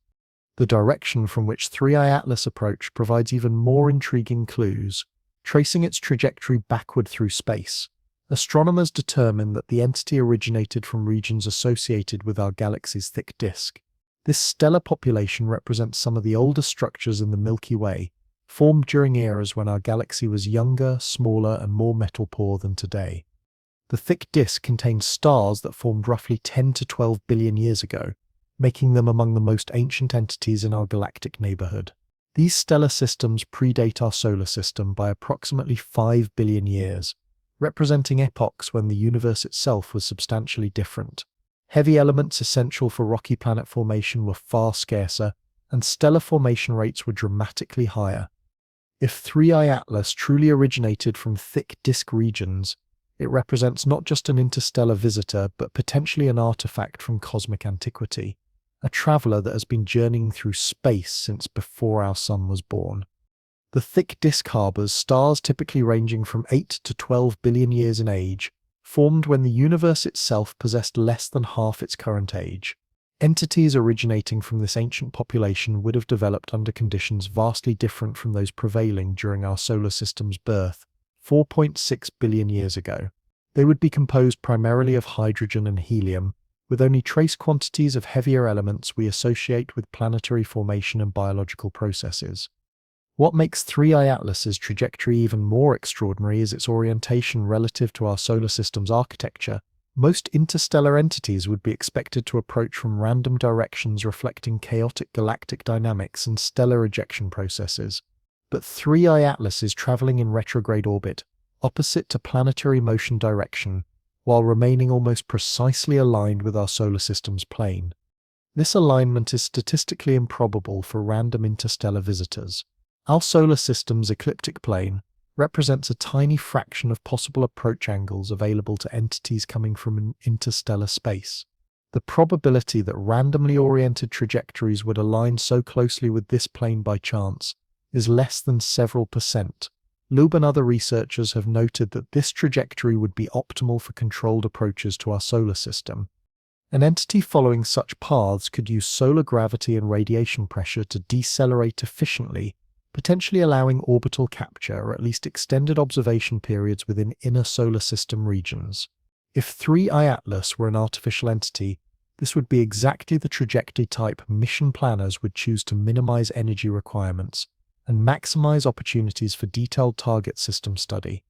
The direction from which 3I Atlas approached provides even more intriguing clues, tracing its trajectory backward through space. Astronomers determine that the entity originated from regions associated with our galaxy's thick disk. This stellar population represents some of the oldest structures in the Milky Way, formed during eras when our galaxy was younger, smaller, and more metal-poor than today. The thick disk contains stars that formed roughly 10 to 12 billion years ago, making them among the most ancient entities in our galactic neighborhood. These stellar systems predate our solar system by approximately 5 billion years, representing epochs when the universe itself was substantially different. Heavy elements essential for rocky planet formation were far scarcer, and stellar formation rates were dramatically higher. If 3I Atlas truly originated from thick disk regions, it represents not just an interstellar visitor, but potentially an artifact from cosmic antiquity, a traveler that has been journeying through space since before our sun was born. The thick disk harbors stars typically ranging from 8 to 12 billion years in age, formed when the universe itself possessed less than half its current age. Entities originating from this ancient population would have developed under conditions vastly different from those prevailing during our solar system's birth, 4.6 billion years ago. They would be composed primarily of hydrogen and helium, with only trace quantities of heavier elements we associate with planetary formation and biological processes. What makes 3I Atlas's trajectory even more extraordinary is its orientation relative to our solar system's architecture. Most interstellar entities would be expected to approach from random directions reflecting chaotic galactic dynamics and stellar ejection processes. But 3I Atlas is traveling in retrograde orbit, opposite to planetary motion direction, while remaining almost precisely aligned with our solar system's plane. This alignment is statistically improbable for random interstellar visitors. Our solar system's ecliptic plane represents a tiny fraction of possible approach angles available to entities coming from interstellar space. The probability that randomly oriented trajectories would align so closely with this plane by chance is less than several percent. Loeb and other researchers have noted that this trajectory would be optimal for controlled approaches to our solar system. An entity following such paths could use solar gravity and radiation pressure to decelerate efficiently, potentially allowing orbital capture or at least extended observation periods within inner solar system regions. If 3I Atlas were an artificial entity, this would be exactly the trajectory type mission planners would choose to minimize energy requirements and maximize opportunities for detailed target system study.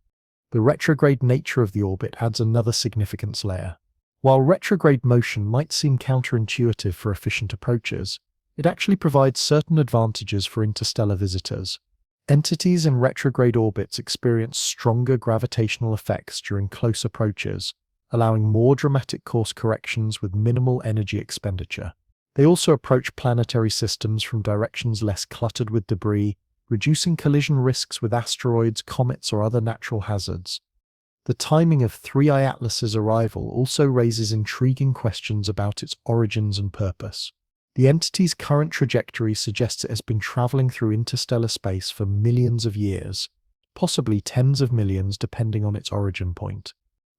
The retrograde nature of the orbit adds another significance layer. While retrograde motion might seem counterintuitive for efficient approaches, it actually provides certain advantages for interstellar visitors. Entities in retrograde orbits experience stronger gravitational effects during close approaches, allowing more dramatic course corrections with minimal energy expenditure. They also approach planetary systems from directions less cluttered with debris, reducing collision risks with asteroids, comets, or other natural hazards. The timing of 3I Atlas's arrival also raises intriguing questions about its origins and purpose. The entity's current trajectory suggests it has been traveling through interstellar space for millions of years, possibly tens of millions depending on its origin point.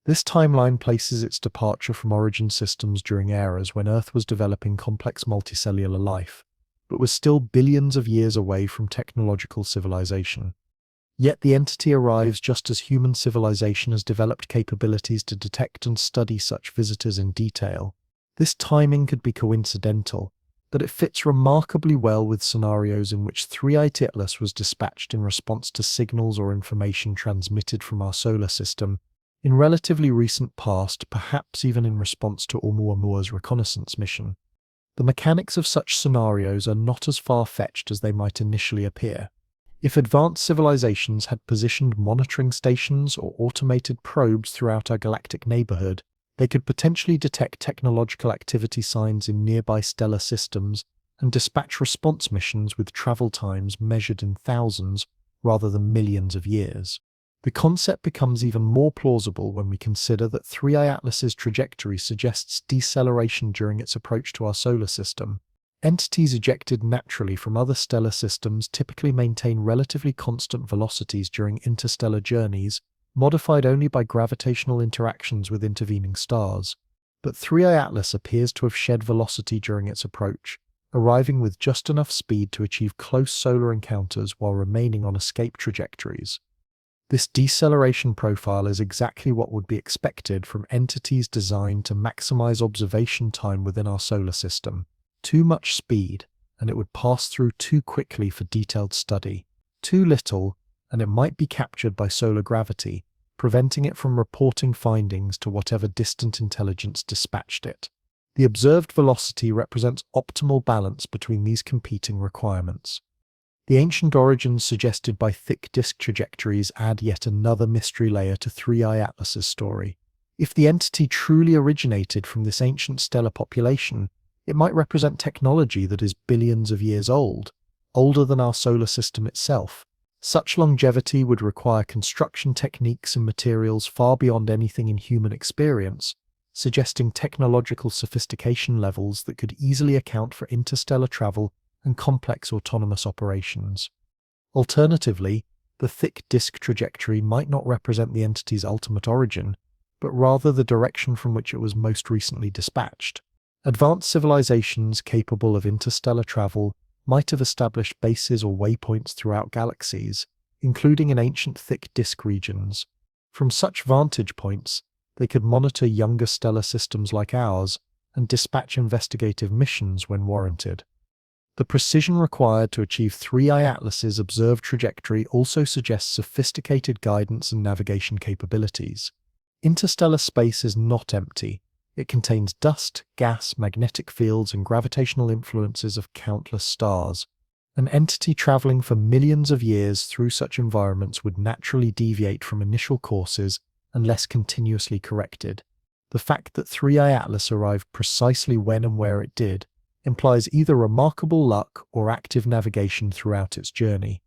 This timeline places its departure from origin systems during eras when Earth was developing complex multicellular life, but was still billions of years away from technological civilization. Yet the entity arrives just as human civilization has developed capabilities to detect and study such visitors in detail. This timing could be coincidental, but it fits remarkably well with scenarios in which 3I Atlas was dispatched in response to signals or information transmitted from our solar system in relatively recent past, perhaps even in response to Oumuamua's reconnaissance mission. The mechanics of such scenarios are not as far-fetched as they might initially appear. If advanced civilizations had positioned monitoring stations or automated probes throughout our galactic neighborhood, they could potentially detect technological activity signs in nearby stellar systems and dispatch response missions with travel times measured in thousands rather than millions of years. The concept becomes even more plausible when we consider that 3I Atlas's trajectory suggests deceleration during its approach to our solar system. Entities ejected naturally from other stellar systems typically maintain relatively constant velocities during interstellar journeys, modified only by gravitational interactions with intervening stars. But 3I Atlas appears to have shed velocity during its approach, arriving with just enough speed to achieve close solar encounters while remaining on escape trajectories. This deceleration profile is exactly what would be expected from entities designed to maximize observation time within our solar system. Too much speed, and it would pass through too quickly for detailed study. Too little, and it might be captured by solar gravity, preventing it from reporting findings to whatever distant intelligence dispatched it. The observed velocity represents optimal balance between these competing requirements. The ancient origins suggested by thick disk trajectories add yet another mystery layer to 3I Atlas's story. If the entity truly originated from this ancient stellar population, it might represent technology that is billions of years old, older than our solar system itself. Such longevity would require construction techniques and materials far beyond anything in human experience, suggesting technological sophistication levels that could easily account for interstellar travel and complex autonomous operations. Alternatively, the thick disk trajectory might not represent the entity's ultimate origin, but rather the direction from which it was most recently dispatched. Advanced civilizations capable of interstellar travel might have established bases or waypoints throughout galaxies, including in ancient thick disk regions. From such vantage points, they could monitor younger stellar systems like ours and dispatch investigative missions when warranted. The precision required to achieve 3I Atlas's observed trajectory also suggests sophisticated guidance and navigation capabilities. Interstellar space is not empty. It contains dust, gas, magnetic fields, and gravitational influences of countless stars. An entity traveling for millions of years through such environments would naturally deviate from initial courses unless continuously corrected. The fact that 3I Atlas arrived precisely when and where it did implies either remarkable luck or active navigation throughout its journey.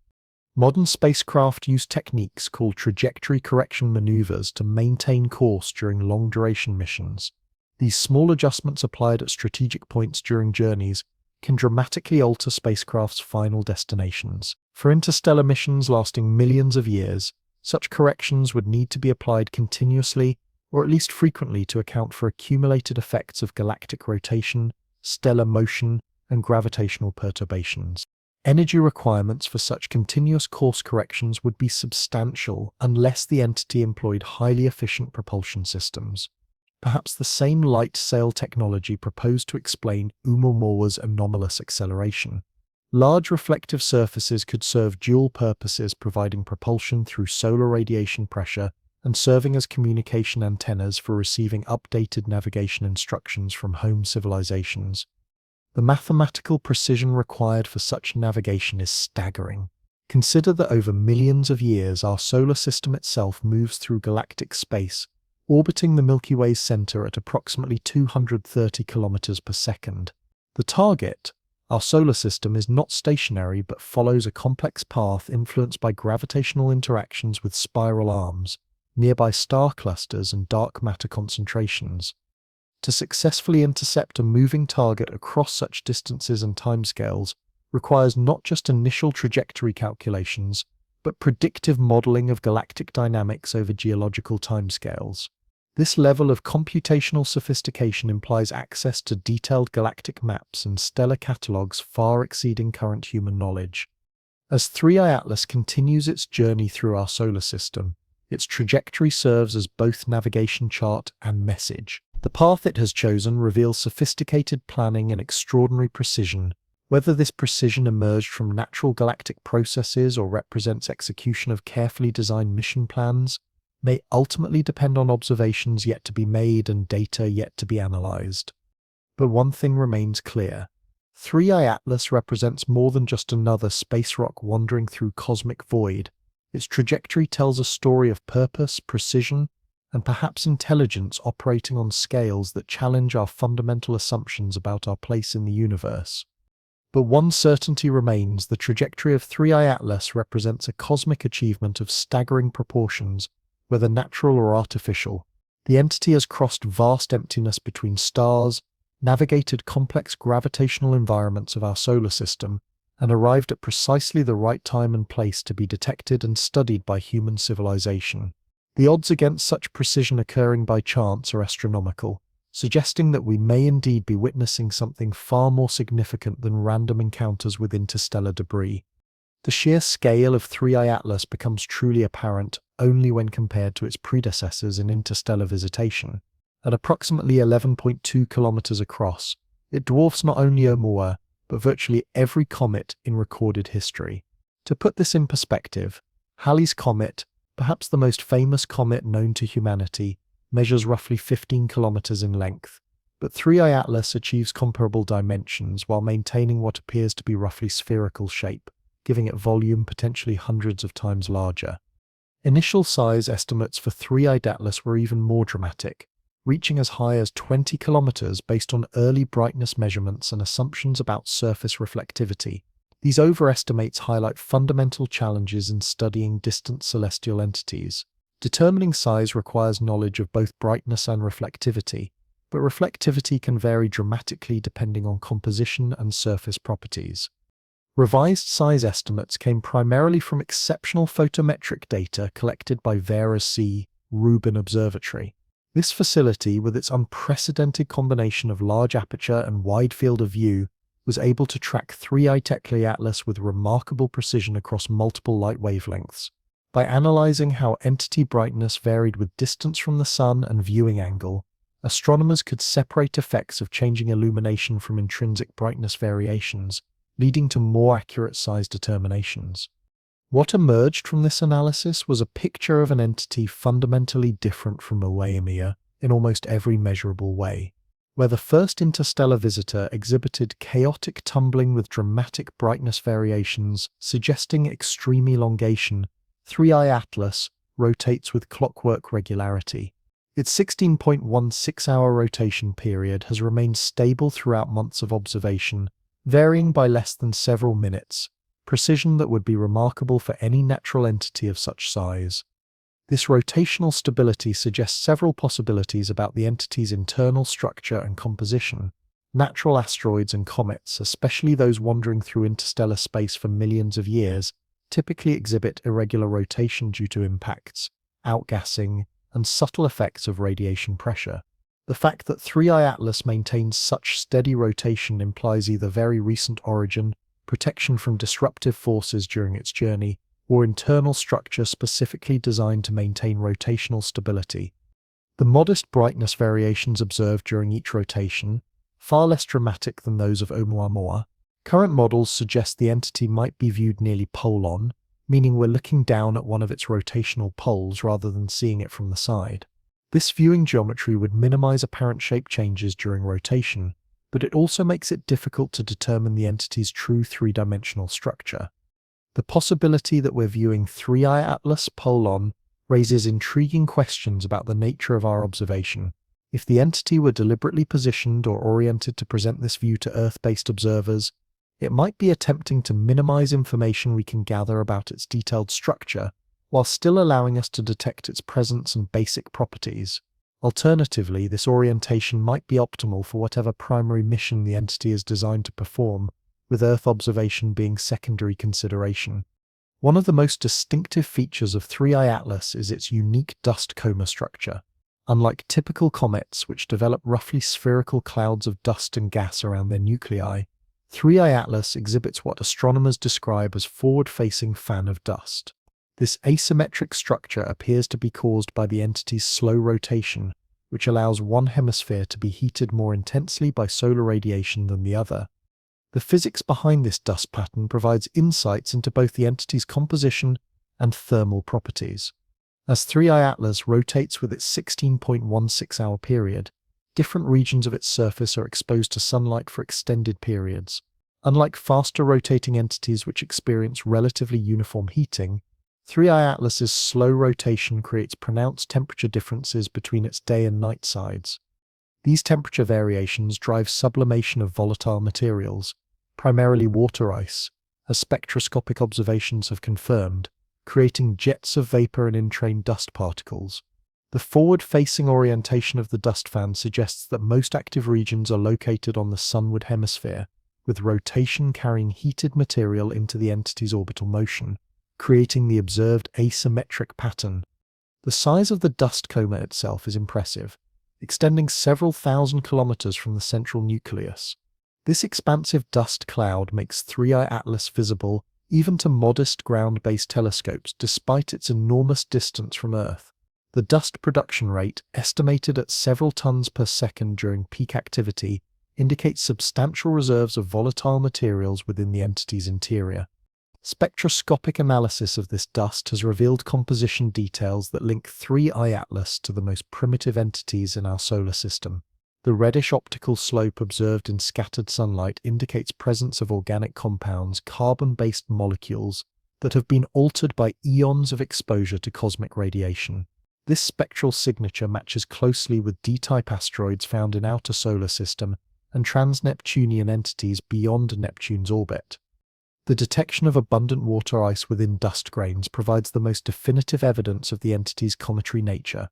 Modern spacecraft use techniques called trajectory correction maneuvers to maintain course during long-duration missions. These small adjustments applied at strategic points during journeys can dramatically alter spacecraft's final destinations. For interstellar missions lasting millions of years, such corrections would need to be applied continuously or at least frequently to account for accumulated effects of galactic rotation, stellar motion, and gravitational perturbations. Energy requirements for such continuous course corrections would be substantial unless the entity employed highly efficient propulsion systems. Perhaps the same light sail technology proposed to explain Oumuamua's anomalous acceleration. Large reflective surfaces could serve dual purposes, providing propulsion through solar radiation pressure and serving as communication antennas for receiving updated navigation instructions from home civilizations. The mathematical precision required for such navigation is staggering. Consider that over millions of years our solar system itself moves through galactic space, orbiting the Milky Way's center at approximately 230 kilometers per second. The target, our solar system, is not stationary but follows a complex path influenced by gravitational interactions with spiral arms, nearby star clusters, and dark matter concentrations. To successfully intercept a moving target across such distances and timescales requires not just initial trajectory calculations, but predictive modeling of galactic dynamics over geological timescales. This level of computational sophistication implies access to detailed galactic maps and stellar catalogues far exceeding current human knowledge. As 3I Atlas continues its journey through our solar system, its trajectory serves as both navigation chart and message. The path it has chosen reveals sophisticated planning and extraordinary precision. Whether this precision emerged from natural galactic processes or represents execution of carefully designed mission plans may ultimately depend on observations yet to be made and data yet to be analyzed. But one thing remains clear. 3i Atlas represents more than just another space rock wandering through cosmic void. Its trajectory tells a story of purpose, precision, and perhaps intelligence operating on scales that challenge our fundamental assumptions about our place in the universe. But one certainty remains: the trajectory of 3i Atlas represents a cosmic achievement of staggering proportions, whether natural or artificial. The entity has crossed vast emptiness between stars, navigated complex gravitational environments of our solar system, and arrived at precisely the right time and place to be detected and studied by human civilization. The odds against such precision occurring by chance are astronomical, suggesting that we may indeed be witnessing something far more significant than random encounters with interstellar debris. The sheer scale of 3i Atlas becomes truly apparent only when compared to its predecessors in interstellar visitation. At approximately 11.2 kilometers across, it dwarfs not only Oumuamua, but virtually every comet in recorded history. To put this in perspective, Halley's Comet, perhaps the most famous comet known to humanity, measures roughly 15 kilometers in length, but 3i Atlas achieves comparable dimensions while maintaining what appears to be roughly spherical shape, giving it volume potentially hundreds of times larger. Initial size estimates for 3i Atlas were even more dramatic, reaching as high as 20 kilometers based on early brightness measurements and assumptions about surface reflectivity. These overestimates highlight fundamental challenges in studying distant celestial entities. Determining size requires knowledge of both brightness and reflectivity, but reflectivity can vary dramatically depending on composition and surface properties. Revised size estimates came primarily from exceptional photometric data collected by Vera's C. Rubin Observatory. This facility, with its unprecedented combination of large aperture and wide field of view, was able to track 3i Atlas with remarkable precision across multiple light wavelengths. By analyzing how entity brightness varied with distance from the sun and viewing angle, astronomers could separate effects of changing illumination from intrinsic brightness variations, leading to more accurate size determinations. What emerged from this analysis was a picture of an entity fundamentally different from Oumuamua in almost every measurable way. Where the first interstellar visitor exhibited chaotic tumbling with dramatic brightness variations suggesting extreme elongation, 3i Atlas rotates with clockwork regularity. Its 16.16-hour rotation period has remained stable throughout months of observation, varying by less than several minutes, precision that would be remarkable for any natural entity of such size. This rotational stability suggests several possibilities about the entity's internal structure and composition. Natural asteroids and comets, especially those wandering through interstellar space for millions of years, typically exhibit irregular rotation due to impacts, outgassing, and subtle effects of radiation pressure. The fact that 3i Atlas maintains such steady rotation implies either very recent origin, protection from disruptive forces during its journey, or internal structure specifically designed to maintain rotational stability. The modest brightness variations observed during each rotation, far less dramatic than those of Oumuamua, current models suggest the entity might be viewed nearly pole-on, meaning we're looking down at one of its rotational poles rather than seeing it from the side. This viewing geometry would minimize apparent shape changes during rotation, but it also makes it difficult to determine the entity's true three-dimensional structure. The possibility that we're viewing 3i Atlas pole-on raises intriguing questions about the nature of our observation. If the entity were deliberately positioned or oriented to present this view to Earth-based observers, it might be attempting to minimize information we can gather about its detailed structure, while still allowing us to detect its presence and basic properties. Alternatively, this orientation might be optimal for whatever primary mission the entity is designed to perform, with Earth observation being secondary consideration. One of the most distinctive features of 3i Atlas is its unique dust coma structure. Unlike typical comets, which develop roughly spherical clouds of dust and gas around their nuclei, 3i Atlas exhibits what astronomers describe as forward-facing fan of dust. This asymmetric structure appears to be caused by the entity's slow rotation, which allows one hemisphere to be heated more intensely by solar radiation than the other. The physics behind this dust pattern provides insights into both the entity's composition and thermal properties. As 3i Atlas rotates with its 16.16-hour period, Different regions of its surface are exposed to sunlight for extended periods. Unlike faster rotating entities which experience relatively uniform heating, 3I Atlas's slow rotation creates pronounced temperature differences between its day and night sides. These temperature variations drive sublimation of volatile materials, primarily water ice, as spectroscopic observations have confirmed, creating jets of vapor and entrained dust particles. The forward-facing orientation of the dust fan suggests that most active regions are located on the sunward hemisphere, with rotation carrying heated material into the entity's orbital motion, creating the observed asymmetric pattern. The size of the dust coma itself is impressive, extending several thousand kilometers from the central nucleus. This expansive dust cloud makes 3I Atlas visible even to modest ground-based telescopes despite its enormous distance from Earth. The dust production rate, estimated at several tons per second during peak activity, indicates substantial reserves of volatile materials within the entity's interior. Spectroscopic analysis of this dust has revealed composition details that link 3I Atlas to the most primitive entities in our solar system. The reddish optical slope observed in scattered sunlight indicates presence of organic compounds, carbon-based molecules, that have been altered by eons of exposure to cosmic radiation. This spectral signature matches closely with D-type asteroids found in outer solar system and trans-Neptunian entities beyond Neptune's orbit. The detection of abundant water ice within dust grains provides the most definitive evidence of the entity's cometary nature.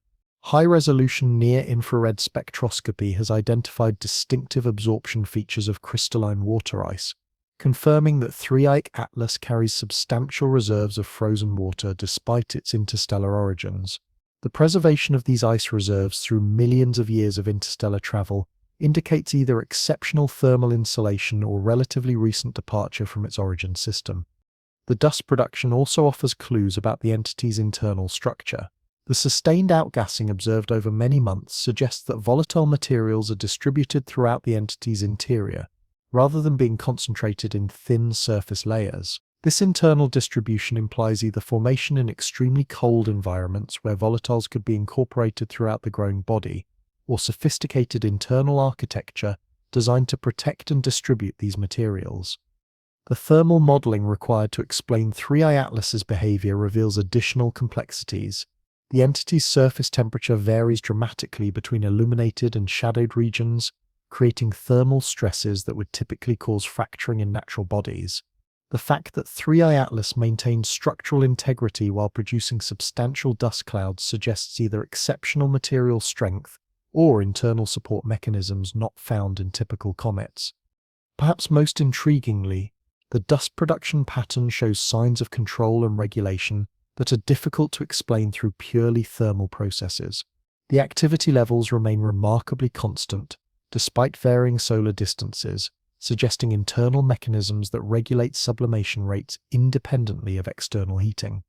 High-resolution near-infrared spectroscopy has identified distinctive absorption features of crystalline water ice, confirming that 3I Atlas carries substantial reserves of frozen water despite its interstellar origins. The preservation of these ice reserves through millions of years of interstellar travel indicates either exceptional thermal insulation or relatively recent departure from its origin system. The dust production also offers clues about the entity's internal structure. The sustained outgassing observed over many months suggests that volatile materials are distributed throughout the entity's interior, rather than being concentrated in thin surface layers. This internal distribution implies either formation in extremely cold environments where volatiles could be incorporated throughout the growing body, or sophisticated internal architecture designed to protect and distribute these materials. The thermal modeling required to explain 3I Atlas's behavior reveals additional complexities. The entity's surface temperature varies dramatically between illuminated and shadowed regions, creating thermal stresses that would typically cause fracturing in natural bodies. The fact that 3I Atlas maintains structural integrity while producing substantial dust clouds suggests either exceptional material strength or internal support mechanisms not found in typical comets. Perhaps most intriguingly, the dust production pattern shows signs of control and regulation that are difficult to explain through purely thermal processes. The activity levels remain remarkably constant, despite varying solar distances, suggesting internal mechanisms that regulate sublimation rates independently of external heating.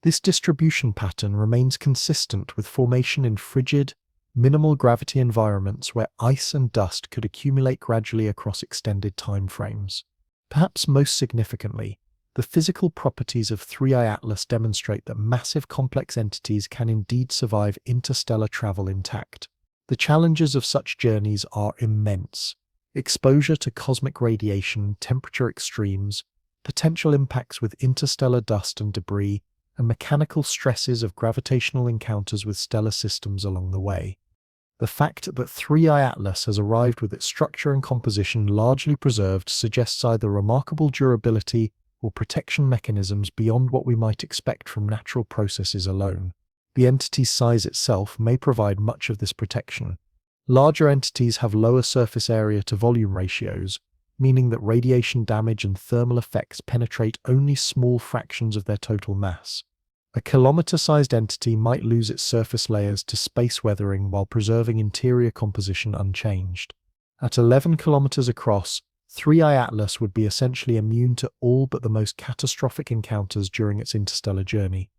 This distribution pattern remains consistent with formation in frigid, minimal gravity environments where ice and dust could accumulate gradually across extended time frames. Perhaps most significantly, the physical properties of 3I Atlas demonstrate that massive complex entities can indeed survive interstellar travel intact. The challenges of such journeys are immense. Exposure to cosmic radiation, temperature extremes, potential impacts with interstellar dust and debris, and mechanical stresses of gravitational encounters with stellar systems along the way. The fact that 3I Atlas has arrived with its structure and composition largely preserved suggests either remarkable durability or protection mechanisms beyond what we might expect from natural processes alone. The entity's size itself may provide much of this protection. Larger entities have lower surface area to volume ratios, meaning that radiation damage and thermal effects penetrate only small fractions of their total mass. A kilometer-sized entity might lose its surface layers to space weathering while preserving interior composition unchanged. At 11 kilometers across, 3I Atlas would be essentially immune to all but the most catastrophic encounters during its interstellar journey.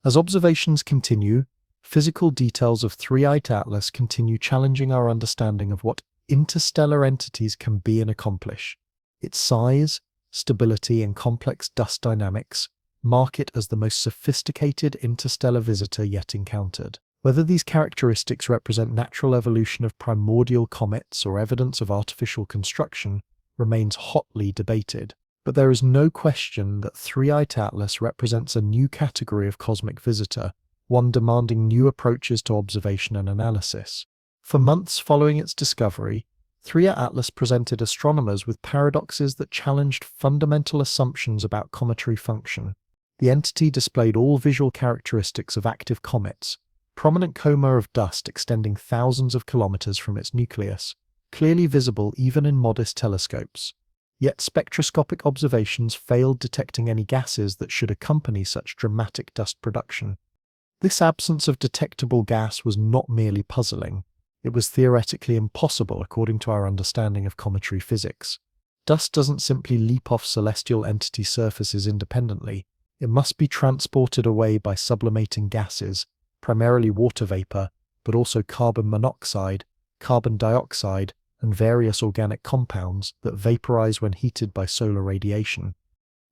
As observations continue, physical details of 3I Atlas continue challenging our understanding of what interstellar entities can be and accomplish. Its size, stability, and complex dust dynamics mark it as the most sophisticated interstellar visitor yet encountered. Whether these characteristics represent natural evolution of primordial comets or evidence of artificial construction remains hotly debated. But there is no question that Three-Eyed Atlas represents a new category of cosmic visitor, one demanding new approaches to observation and analysis. For months following its discovery, Three-Eyed Atlas presented astronomers with paradoxes that challenged fundamental assumptions about cometary function. The entity displayed all visual characteristics of active comets: prominent coma of dust extending thousands of kilometers from its nucleus, clearly visible even in modest telescopes. Yet spectroscopic observations failed detecting any gases that should accompany such dramatic dust production. This absence of detectable gas was not merely puzzling. It was theoretically impossible according to our understanding of cometary physics. Dust doesn't simply leap off celestial entity surfaces independently. It must be transported away by sublimating gases, primarily water vapor, but also carbon monoxide, carbon dioxide, and various organic compounds that vaporize when heated by solar radiation.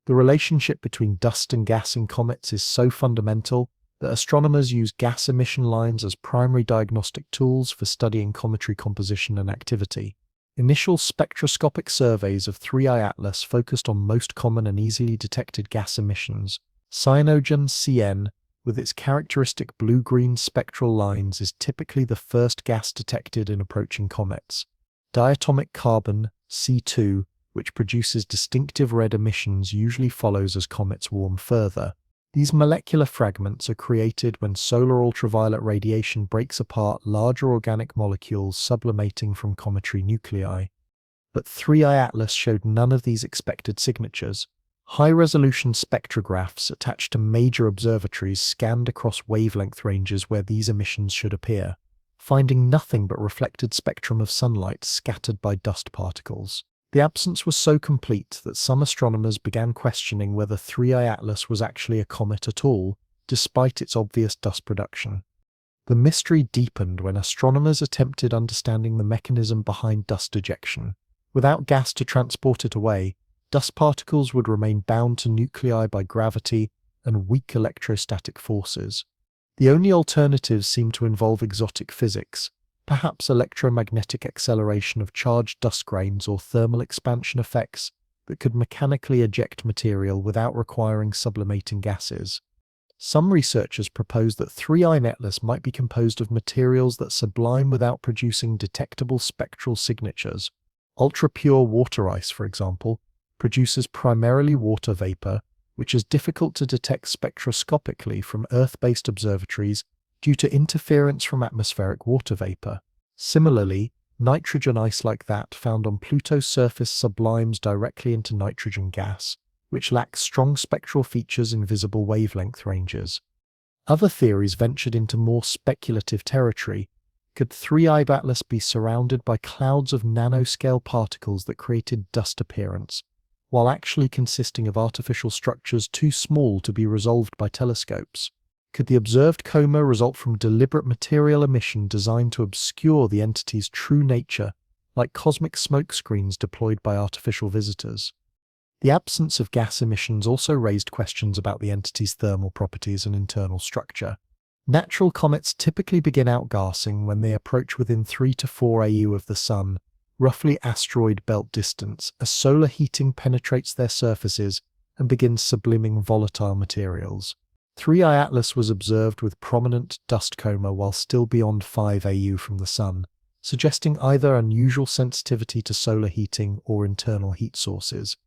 The relationship between dust and gas in comets is so fundamental that astronomers use gas emission lines as primary diagnostic tools for studying cometary composition and activity. Initial spectroscopic surveys of Three-Eyed Atlas focused on most common and easily detected gas emissions. Cyanogen CN, with its characteristic blue-green spectral lines, is typically the first gas detected in approaching comets. Diatomic carbon, C2, which produces distinctive red emissions, usually follows as comets warm further. These molecular fragments are created when solar ultraviolet radiation breaks apart larger organic molecules sublimating from cometary nuclei. But Three-Eyed Atlas showed none of these expected signatures. High-resolution spectrographs attached to major observatories scanned across wavelength ranges where these emissions should appear, finding nothing but reflected spectrum of sunlight scattered by dust particles. The absence was so complete that some astronomers began questioning whether Three-Eyed Atlas was actually a comet at all, despite its obvious dust production. The mystery deepened when astronomers attempted understanding the mechanism behind dust ejection. Without gas to transport it away, dust particles would remain bound to nuclei by gravity and weak electrostatic forces. The only alternatives seemed to involve exotic physics, perhaps electromagnetic acceleration of charged dust grains or thermal expansion effects that could mechanically eject material without requiring sublimating gases. Some researchers proposed that Three-Eyed Atlas might be composed of materials that sublime without producing detectable spectral signatures. Ultra-pure water ice, for example, produces primarily water vapor, which is difficult to detect spectroscopically from Earth-based observatories due to interference from atmospheric water vapor. Similarly, nitrogen ice like that found on Pluto's surface sublimes directly into nitrogen gas, which lacks strong spectral features in visible wavelength ranges. Other theories ventured into more speculative territory. Could Three-Eyed Atlas be surrounded by clouds of nanoscale particles that created dust appearance, while actually consisting of artificial structures too small to be resolved by telescopes? Could the observed coma result from deliberate material emission designed to obscure the entity's true nature, like cosmic smokescreens deployed by artificial visitors? The absence of gas emissions also raised questions about the entity's thermal properties and internal structure. Natural comets typically begin outgassing when they approach within 3 to 4 AU of the Sun, roughly asteroid belt distance, as solar heating penetrates their surfaces and begins subliming volatile materials. Three-Eyed Atlas was observed with prominent dust coma while still beyond 5 AU from the Sun, suggesting either unusual sensitivity to solar heating or internal heat sources.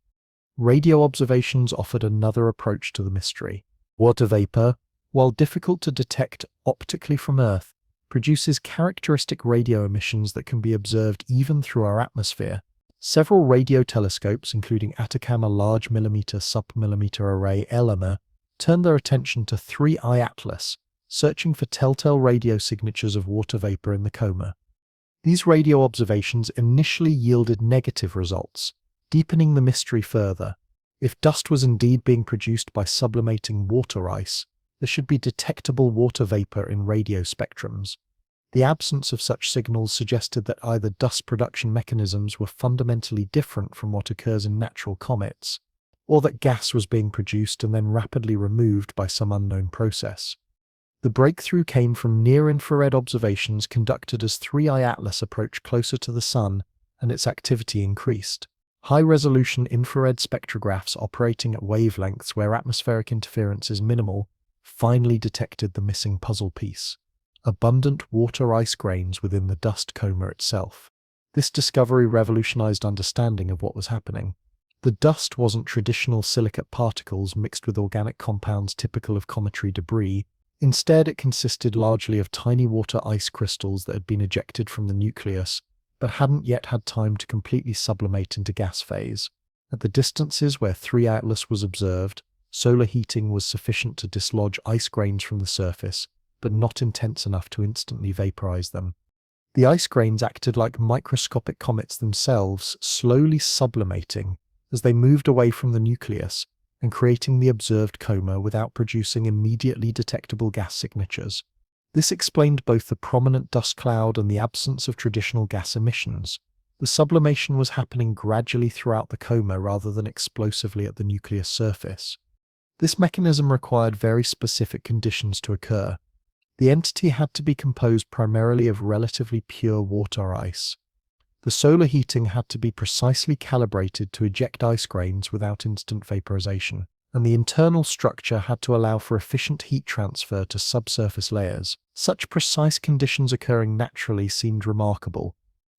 Radio observations offered another approach to the mystery. Water vapor, while difficult to detect optically from Earth, produces characteristic radio emissions that can be observed even through our atmosphere. Several radio telescopes, including Atacama Large Millimeter Submillimeter Array (LMR), turned their attention to Three-Eyed Atlas, searching for telltale radio signatures of water vapor in the coma. These radio observations initially yielded negative results, deepening the mystery further. If dust was indeed being produced by sublimating water ice, there should be detectable water vapor in radio spectrums. The absence of such signals suggested that either dust production mechanisms were fundamentally different from what occurs in natural comets, or that gas was being produced and then rapidly removed by some unknown process. The breakthrough came from near-infrared observations conducted as 3I Atlas approached closer to the Sun and its activity increased. High-resolution infrared spectrographs operating at wavelengths where atmospheric interference is minimal finally detected the missing puzzle piece: abundant water ice grains within the dust coma itself. This discovery revolutionized understanding of what was happening. The dust wasn't traditional silicate particles mixed with organic compounds typical of cometary debris. Instead, it consisted largely of tiny water ice crystals that had been ejected from the nucleus, but hadn't yet had time to completely sublimate into gas phase. At the distances where 3 Atlas was observed, solar heating was sufficient to dislodge ice grains from the surface, but not intense enough to instantly vaporize them. The ice grains acted like microscopic comets themselves, slowly sublimating as they moved away from the nucleus and creating the observed coma without producing immediately detectable gas signatures. This explained both the prominent dust cloud and the absence of traditional gas emissions. The sublimation was happening gradually throughout the coma rather than explosively at the nucleus surface. This mechanism required very specific conditions to occur. The entity had to be composed primarily of relatively pure water ice. The solar heating had to be precisely calibrated to eject ice grains without instant vaporization, and the internal structure had to allow for efficient heat transfer to subsurface layers. Such precise conditions occurring naturally seemed remarkable,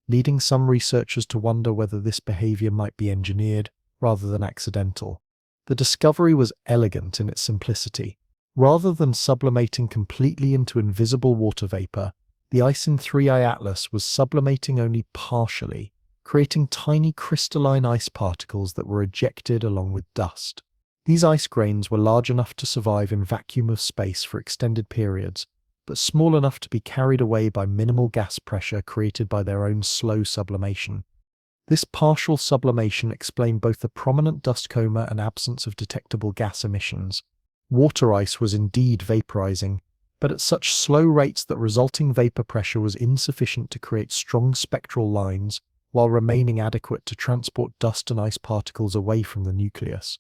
leading some researchers to wonder whether this behavior might be engineered rather than accidental. The discovery was elegant in its simplicity. Rather than sublimating completely into invisible water vapor, the ice in 3I Atlas was sublimating only partially, creating tiny crystalline ice particles that were ejected along with dust. These ice grains were large enough to survive in vacuum of space for extended periods, but small enough to be carried away by minimal gas pressure created by their own slow sublimation. This partial sublimation explained both the prominent dust coma and absence of detectable gas emissions. Water ice was indeed vaporizing, but at such slow rates that resulting vapor pressure was insufficient to create strong spectral lines while remaining adequate to transport dust and ice particles away from the nucleus.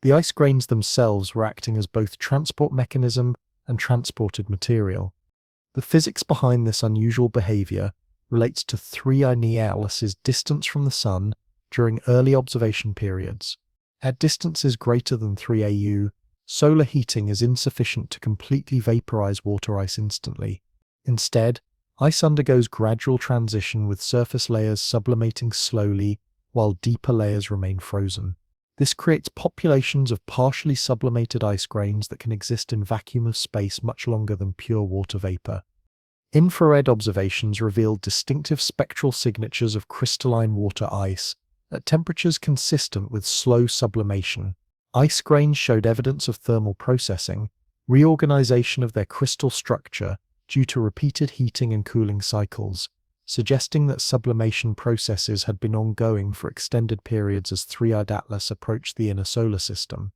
The ice grains themselves were acting as both transport mechanism and transported material. The physics behind this unusual behavior relates to 3I Atlas's distance from the Sun during early observation periods. At distances greater than 3 AU, solar heating is insufficient to completely vaporize water ice instantly. Instead, ice undergoes gradual transition with surface layers sublimating slowly while deeper layers remain frozen. This creates populations of partially sublimated ice grains that can exist in vacuum of space much longer than pure water vapor. Infrared observations revealed distinctive spectral signatures of crystalline water ice at temperatures consistent with slow sublimation. Ice grains showed evidence of thermal processing, reorganization of their crystal structure due to repeated heating and cooling cycles, suggesting that sublimation processes had been ongoing for extended periods as 3I Atlas approached the inner solar system.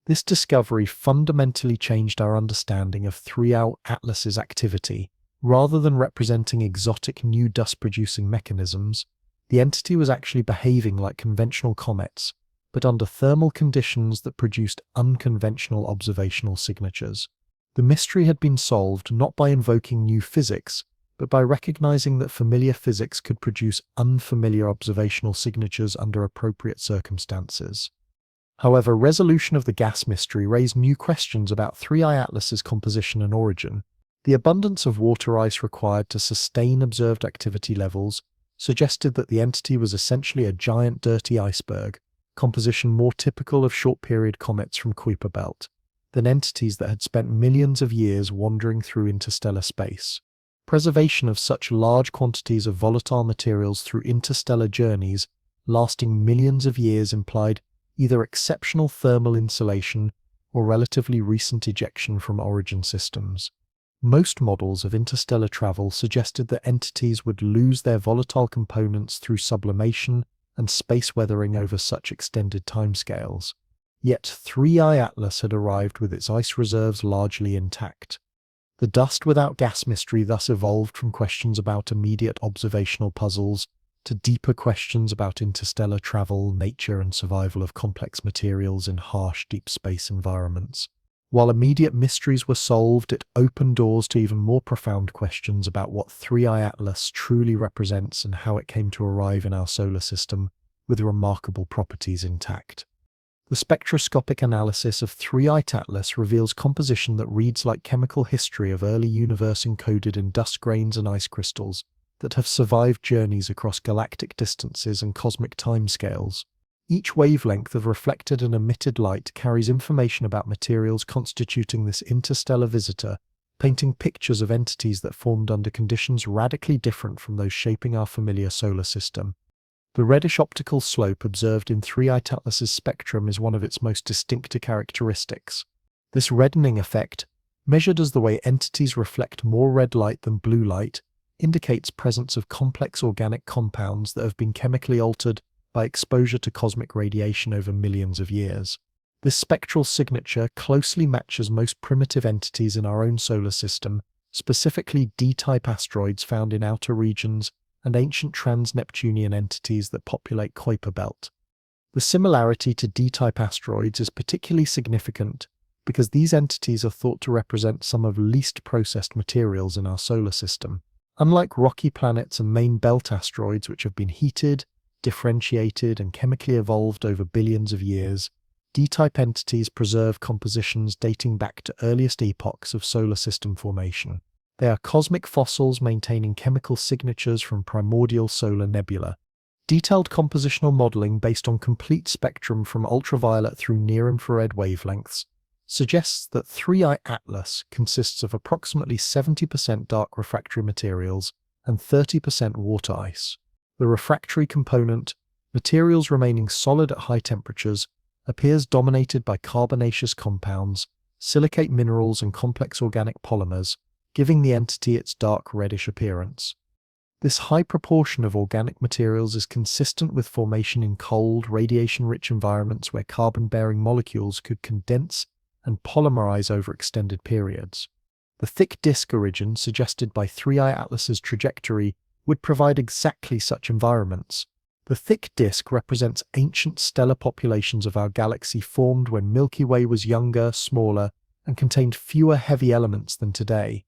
This discovery fundamentally changed our understanding of 3I Atlas's activity. Rather than representing exotic new dust-producing mechanisms, the entity was actually behaving like conventional comets, but under thermal conditions that produced unconventional observational signatures. The mystery had been solved not by invoking new physics, but by recognizing that familiar physics could produce unfamiliar observational signatures under appropriate circumstances. However, resolution of the gas mystery raised new questions about 3I Atlas's composition and origin. The abundance of water ice required to sustain observed activity levels suggested that the entity was essentially a giant dirty iceberg, composition more typical of short-period comets from Kuiper Belt than entities that had spent millions of years wandering through interstellar space. Preservation of such large quantities of volatile materials through interstellar journeys lasting millions of years implied either exceptional thermal insulation or relatively recent ejection from origin systems. Most models of interstellar travel suggested that entities would lose their volatile components through sublimation and space weathering over such extended timescales. Yet 3I Atlas had arrived with its ice reserves largely intact. The dust without gas mystery thus evolved from questions about immediate observational puzzles to deeper questions about interstellar travel, nature, and survival of complex materials in harsh, deep space environments. While immediate mysteries were solved, it opened doors to even more profound questions about what 3I Atlas truly represents and how it came to arrive in our solar system with remarkable properties intact. The spectroscopic analysis of 3I Atlas reveals composition that reads like chemical history of early universe encoded in dust grains and ice crystals that have survived journeys across galactic distances and cosmic timescales. Each wavelength of reflected and emitted light carries information about materials constituting this interstellar visitor, painting pictures of entities that formed under conditions radically different from those shaping our familiar solar system. The reddish optical slope observed in 3I Atlas's spectrum is one of its most distinctive characteristics. This reddening effect, measured as the way entities reflect more red light than blue light, indicates presence of complex organic compounds that have been chemically altered by exposure to cosmic radiation over millions of years. This spectral signature closely matches most primitive entities in our own solar system, specifically D-type asteroids found in outer regions and ancient trans-Neptunian entities that populate Kuiper Belt. The similarity to D-type asteroids is particularly significant because these entities are thought to represent some of the least processed materials in our solar system. Unlike rocky planets and main belt asteroids, which have been heated, differentiated, and chemically evolved over billions of years, D-type entities preserve compositions dating back to earliest epochs of solar system formation. They are cosmic fossils maintaining chemical signatures from primordial solar nebula. Detailed compositional modeling based on complete spectrum from ultraviolet through near-infrared wavelengths suggests that 3I Atlas consists of approximately 70% dark refractory materials and 30% water ice. The refractory component, materials remaining solid at high temperatures, appears dominated by carbonaceous compounds, silicate minerals and complex organic polymers, giving the entity its dark reddish appearance. This high proportion of organic materials is consistent with formation in cold, radiation-rich environments where carbon-bearing molecules could condense and polymerize over extended periods. The thick disk origin suggested by 3I Atlas's trajectory would provide exactly such environments. The thick disk represents ancient stellar populations of our galaxy formed when Milky Way was younger, smaller, and contained fewer heavy elements than today.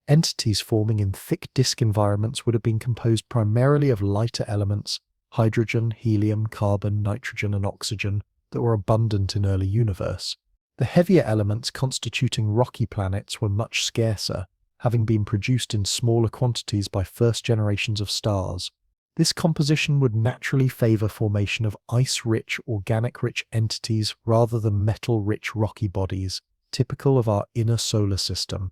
Entities forming in thick disk environments would have been composed primarily of lighter elements, hydrogen, helium, carbon, nitrogen, and oxygen, that were abundant in early universe. The heavier elements constituting rocky planets were much scarcer, having been produced in smaller quantities by first generations of stars. This composition would naturally favor formation of ice-rich, organic-rich entities rather than metal-rich rocky bodies, typical of our inner solar system.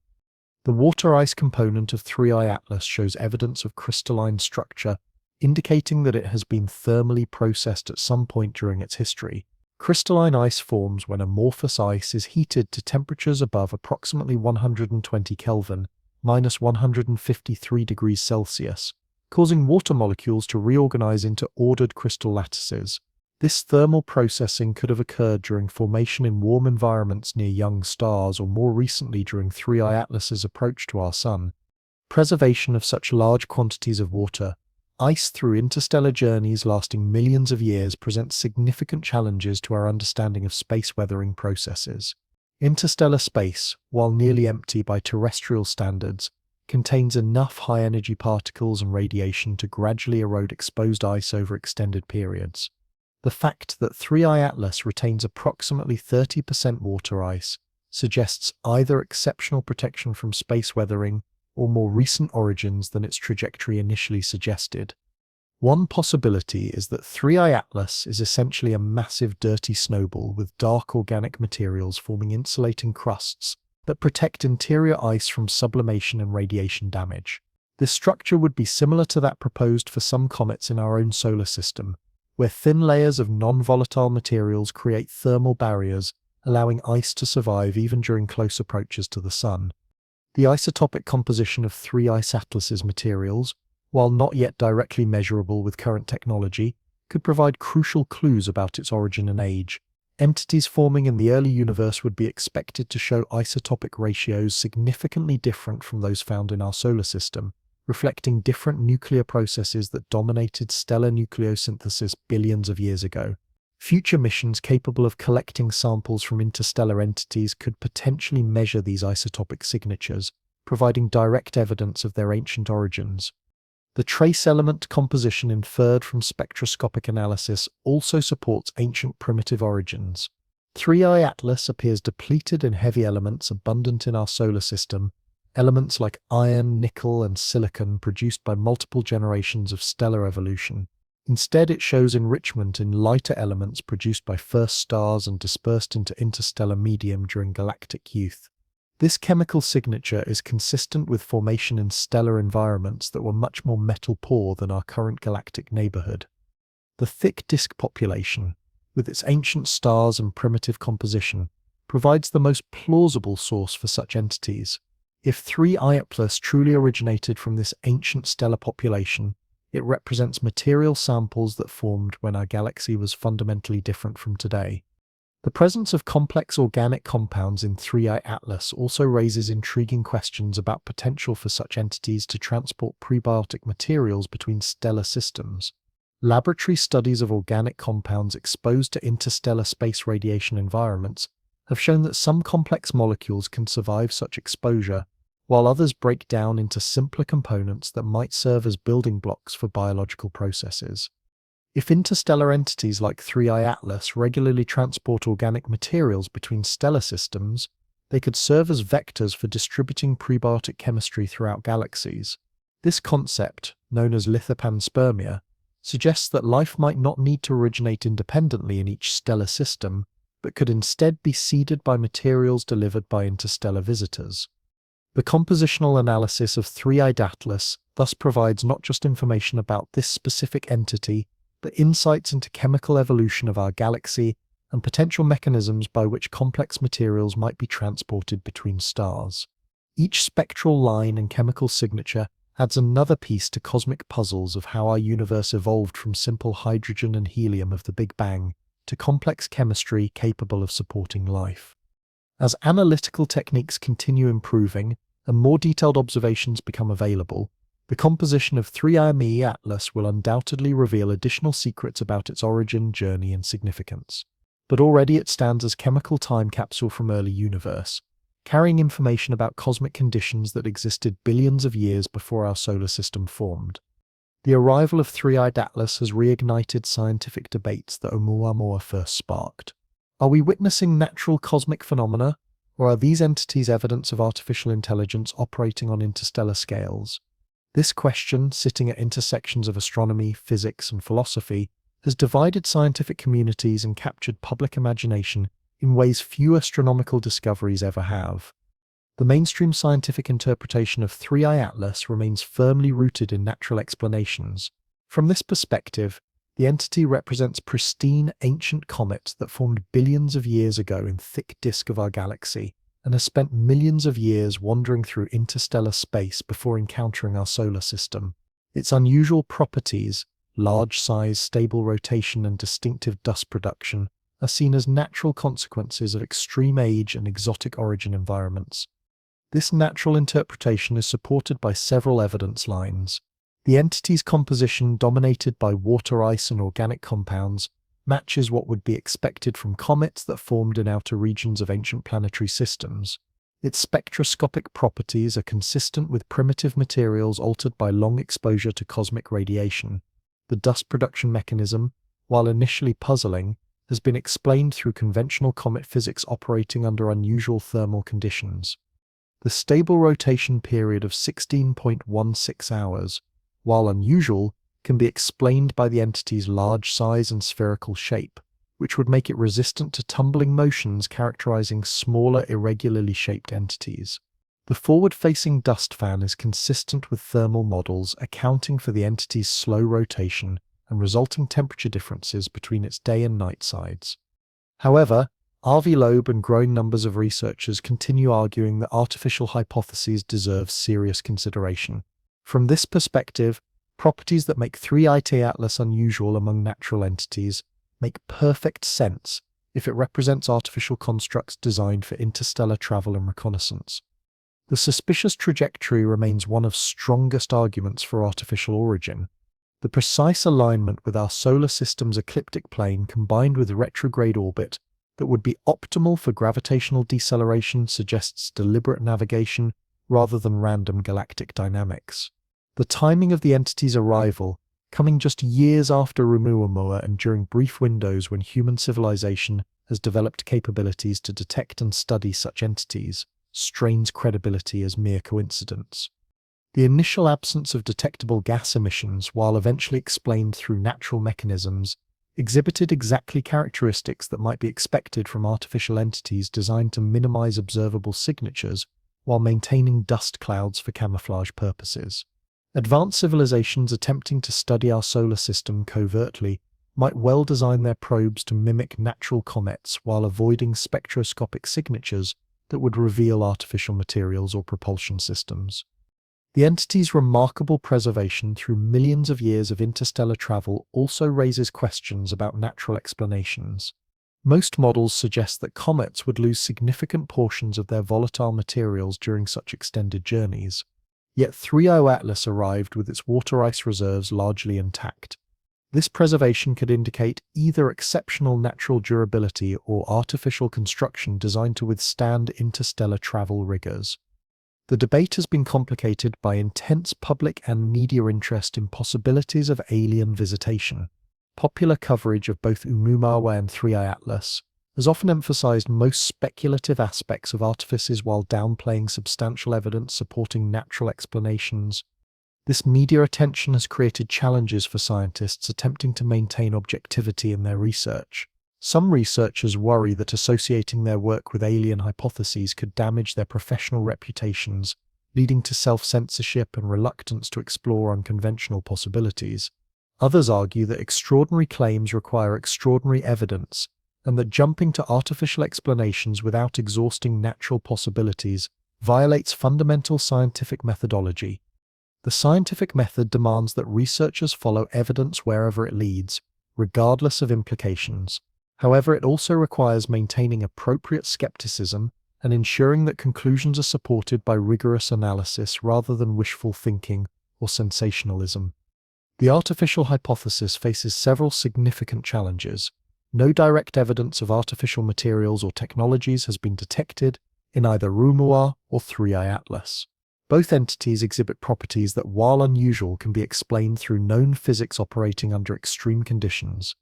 The water-ice component of 3I Atlas shows evidence of crystalline structure, indicating that it has been thermally processed at some point during its history. Crystalline ice forms when amorphous ice is heated to temperatures above approximately 120 Kelvin, minus 153 degrees Celsius, causing water molecules to reorganize into ordered crystal lattices. This thermal processing could have occurred during formation in warm environments near young stars or more recently during 3I Atlas's approach to our Sun. Preservation of such large quantities of water, ice through interstellar journeys lasting millions of years presents significant challenges to our understanding of space weathering processes. Interstellar space, while nearly empty by terrestrial standards, contains enough high-energy particles and radiation to gradually erode exposed ice over extended periods. The fact that 3I Atlas retains approximately 30% water ice suggests either exceptional protection from space weathering or more recent origins than its trajectory initially suggested. One possibility is that 3I Atlas is essentially a massive dirty snowball with dark organic materials forming insulating crusts that protect interior ice from sublimation and radiation damage. This structure would be similar to that proposed for some comets in our own solar system, where thin layers of non-volatile materials create thermal barriers, allowing ice to survive even during close approaches to the Sun. The isotopic composition of 3I Atlas's materials, while not yet directly measurable with current technology, could provide crucial clues about its origin and age. Entities forming in the early universe would be expected to show isotopic ratios significantly different from those found in our solar system, reflecting different nuclear processes that dominated stellar nucleosynthesis billions of years ago. Future missions capable of collecting samples from interstellar entities could potentially measure these isotopic signatures, providing direct evidence of their ancient origins. The trace element composition inferred from spectroscopic analysis also supports ancient primitive origins. 3I Atlas appears depleted in heavy elements abundant in our solar system, elements like iron, nickel, and silicon produced by multiple generations of stellar evolution. Instead, it shows enrichment in lighter elements produced by first stars and dispersed into interstellar medium during galactic youth. This chemical signature is consistent with formation in stellar environments that were much more metal-poor than our current galactic neighborhood. The thick disk population, with its ancient stars and primitive composition, provides the most plausible source for such entities. If 3I Atlas truly originated from this ancient stellar population, it represents material samples that formed when our galaxy was fundamentally different from today. The presence of complex organic compounds in 3I Atlas also raises intriguing questions about potential for such entities to transport prebiotic materials between stellar systems. Laboratory studies of organic compounds exposed to interstellar space radiation environments have shown that some complex molecules can survive such exposure, while others break down into simpler components that might serve as building blocks for biological processes. If interstellar entities like 3I Atlas regularly transport organic materials between stellar systems, they could serve as vectors for distributing prebiotic chemistry throughout galaxies. This concept, known as lithopanspermia, suggests that life might not need to originate independently in each stellar system, but could instead be seeded by materials delivered by interstellar visitors. The compositional analysis of 3I Atlas thus provides not just information about this specific entity, but insights into chemical evolution of our galaxy and potential mechanisms by which complex materials might be transported between stars. Each spectral line and chemical signature adds another piece to cosmic puzzles of how our universe evolved from simple hydrogen and helium of the Big Bang to complex chemistry capable of supporting life. As analytical techniques continue improving and more detailed observations become available, the composition of 3I Atlas will undoubtedly reveal additional secrets about its origin, journey, and significance. But already it stands as chemical time capsule from early universe, carrying information about cosmic conditions that existed billions of years before our solar system formed. The arrival of 3I Atlas has reignited scientific debates that Oumuamua first sparked. Are we witnessing natural cosmic phenomena, or are these entities evidence of artificial intelligence operating on interstellar scales? This question, sitting at intersections of astronomy, physics, and philosophy, has divided scientific communities and captured public imagination in ways few astronomical discoveries ever have. The mainstream scientific interpretation of 3I Atlas remains firmly rooted in natural explanations. From this perspective, the entity represents pristine ancient comets that formed billions of years ago in thick disk of our galaxy, and has spent millions of years wandering through interstellar space before encountering our solar system. Its unusual properties, large size, stable rotation, and distinctive dust production, are seen as natural consequences of extreme age and exotic origin environments. This natural interpretation is supported by several evidence lines. The entity's composition, dominated by water ice and organic compounds, matches what would be expected from comets that formed in outer regions of ancient planetary systems. Its spectroscopic properties are consistent with primitive materials altered by long exposure to cosmic radiation. The dust production mechanism, while initially puzzling, has been explained through conventional comet physics operating under unusual thermal conditions. The stable rotation period of 16.16 hours, while unusual, can be explained by the entity's large size and spherical shape, which would make it resistant to tumbling motions characterizing smaller, irregularly shaped entities. The forward-facing dust fan is consistent with thermal models, accounting for the entity's slow rotation and resulting temperature differences between its day and night sides. However, Avi Loeb and growing numbers of researchers continue arguing that artificial hypotheses deserve serious consideration. From this perspective, properties that make 3I Atlas unusual among natural entities make perfect sense if it represents artificial constructs designed for interstellar travel and reconnaissance. The suspicious trajectory remains one of strongest arguments for artificial origin. The precise alignment with our solar system's ecliptic plane combined with retrograde orbit that would be optimal for gravitational deceleration suggests deliberate navigation rather than random galactic dynamics. The timing of the entity's arrival, coming just years after Oumuamua and during brief windows when human civilization has developed capabilities to detect and study such entities, strains credibility as mere coincidence. The initial absence of detectable gas emissions, while eventually explained through natural mechanisms, exhibited exactly characteristics that might be expected from artificial entities designed to minimize observable signatures while maintaining dust clouds for camouflage purposes. Advanced civilizations attempting to study our solar system covertly might well design their probes to mimic natural comets while avoiding spectroscopic signatures that would reveal artificial materials or propulsion systems. The entity's remarkable preservation through millions of years of interstellar travel also raises questions about natural explanations. Most models suggest that comets would lose significant portions of their volatile materials during such extended journeys. Yet 3O Atlas arrived with its water ice reserves largely intact. This preservation could indicate either exceptional natural durability or artificial construction designed to withstand interstellar travel rigors. The debate has been complicated by intense public and media interest in possibilities of alien visitation. Popular coverage of both Oumuamua and 3I Atlas has often emphasized most speculative aspects of artifices while downplaying substantial evidence supporting natural explanations. This media attention has created challenges for scientists attempting to maintain objectivity in their research. Some researchers worry that associating their work with alien hypotheses could damage their professional reputations, leading to self-censorship and reluctance to explore unconventional possibilities. Others argue that extraordinary claims require extraordinary evidence, and that jumping to artificial explanations without exhausting natural possibilities violates fundamental scientific methodology. The scientific method demands that researchers follow evidence wherever it leads, regardless of implications. However, it also requires maintaining appropriate skepticism and ensuring that conclusions are supported by rigorous analysis rather than wishful thinking or sensationalism. The artificial hypothesis faces several significant challenges. No direct evidence of artificial materials or technologies has been detected in either Oumuamua or 3I Atlas. Both entities exhibit properties that, while unusual, can be explained through known physics operating under extreme conditions.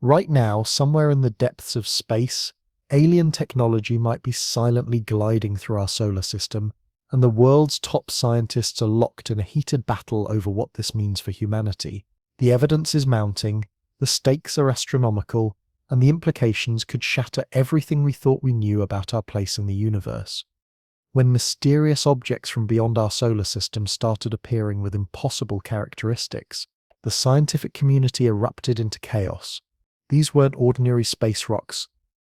Right now, somewhere in the depths of space, alien technology might be silently gliding through our solar system, and the world's top scientists are locked in a heated battle over what this means for humanity. The evidence is mounting, the stakes are astronomical, and the implications could shatter everything we thought we knew about our place in the universe. When mysterious objects from beyond our solar system started appearing with impossible characteristics, the scientific community erupted into chaos. These weren't ordinary space rocks.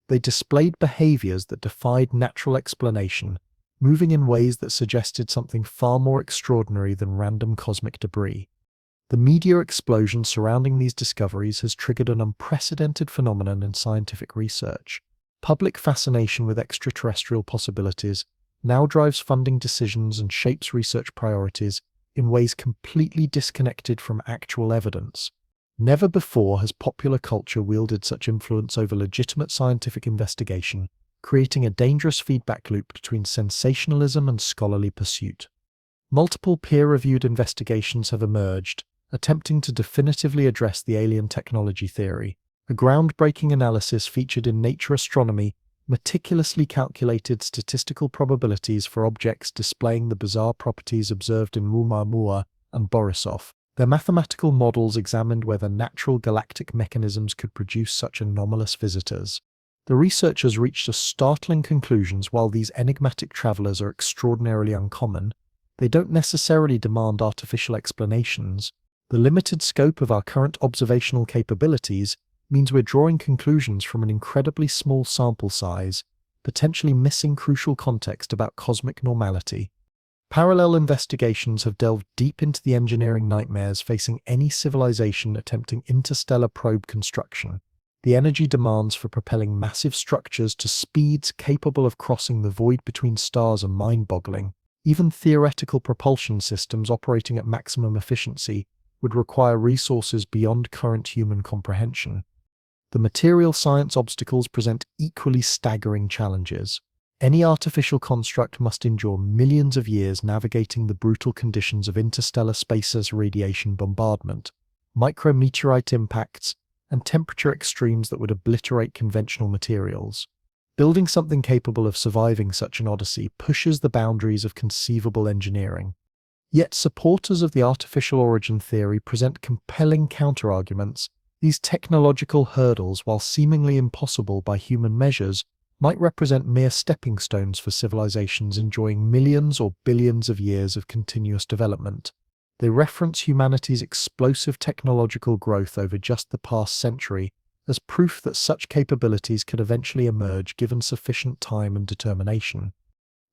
They displayed behaviors that defied natural explanation, moving in ways that suggested something far more extraordinary than random cosmic debris. The media explosion surrounding these discoveries has triggered an unprecedented phenomenon in scientific research. Public fascination with extraterrestrial possibilities now drives funding decisions and shapes research priorities in ways completely disconnected from actual evidence. Never before has popular culture wielded such influence over legitimate scientific investigation, creating a dangerous feedback loop between sensationalism and scholarly pursuit. Multiple peer-reviewed investigations have emerged, attempting to definitively address the alien technology theory. A groundbreaking analysis featured in Nature Astronomy meticulously calculated statistical probabilities for objects displaying the bizarre properties observed in Oumuamua and Borisov. Their mathematical models examined whether natural galactic mechanisms could produce such anomalous visitors. The researchers reached a startling conclusions. While these enigmatic travelers are extraordinarily uncommon, they don't necessarily demand artificial explanations. The limited scope of our current observational capabilities means we're drawing conclusions from an incredibly small sample size, potentially missing crucial context about cosmic normality. Parallel investigations have delved deep into the engineering nightmares facing any civilization attempting interstellar probe construction. The energy demands for propelling massive structures to speeds capable of crossing the void between stars are mind-boggling. Even theoretical propulsion systems operating at maximum efficiency would require resources beyond current human comprehension. The material science obstacles present equally staggering challenges. Any artificial construct must endure millions of years navigating the brutal conditions of interstellar space's radiation bombardment, micrometeorite impacts, and temperature extremes that would obliterate conventional materials. Building something capable of surviving such an odyssey pushes the boundaries of conceivable engineering. Yet supporters of the artificial origin theory present compelling counterarguments. These technological hurdles, while seemingly impossible by human measures, might represent mere stepping stones for civilizations enjoying millions or billions of years of continuous development. They reference humanity's explosive technological growth over just the past century as proof that such capabilities could eventually emerge given sufficient time and determination.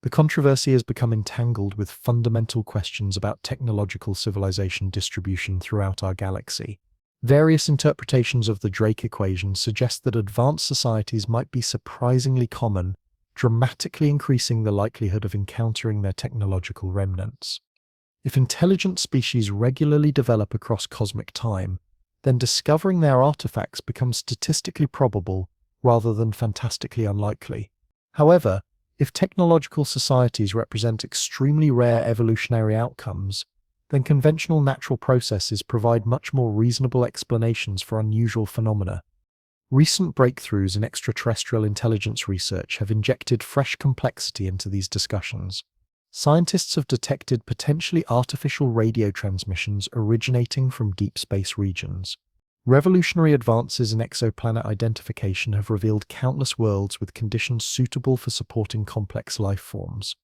The controversy has become entangled with fundamental questions about technological civilization distribution throughout our galaxy. Various interpretations of the Drake equation suggest that advanced societies might be surprisingly common, dramatically increasing the likelihood of encountering their technological remnants. If intelligent species regularly develop across cosmic time, then discovering their artifacts becomes statistically probable rather than fantastically unlikely. However, if technological societies represent extremely rare evolutionary outcomes, then conventional natural processes provide much more reasonable explanations for unusual phenomena. Recent breakthroughs in extraterrestrial intelligence research have injected fresh complexity into these discussions. Scientists have detected potentially artificial radio transmissions originating from deep space regions. Revolutionary advances in exoplanet identification have revealed countless worlds with conditions suitable for supporting complex life forms.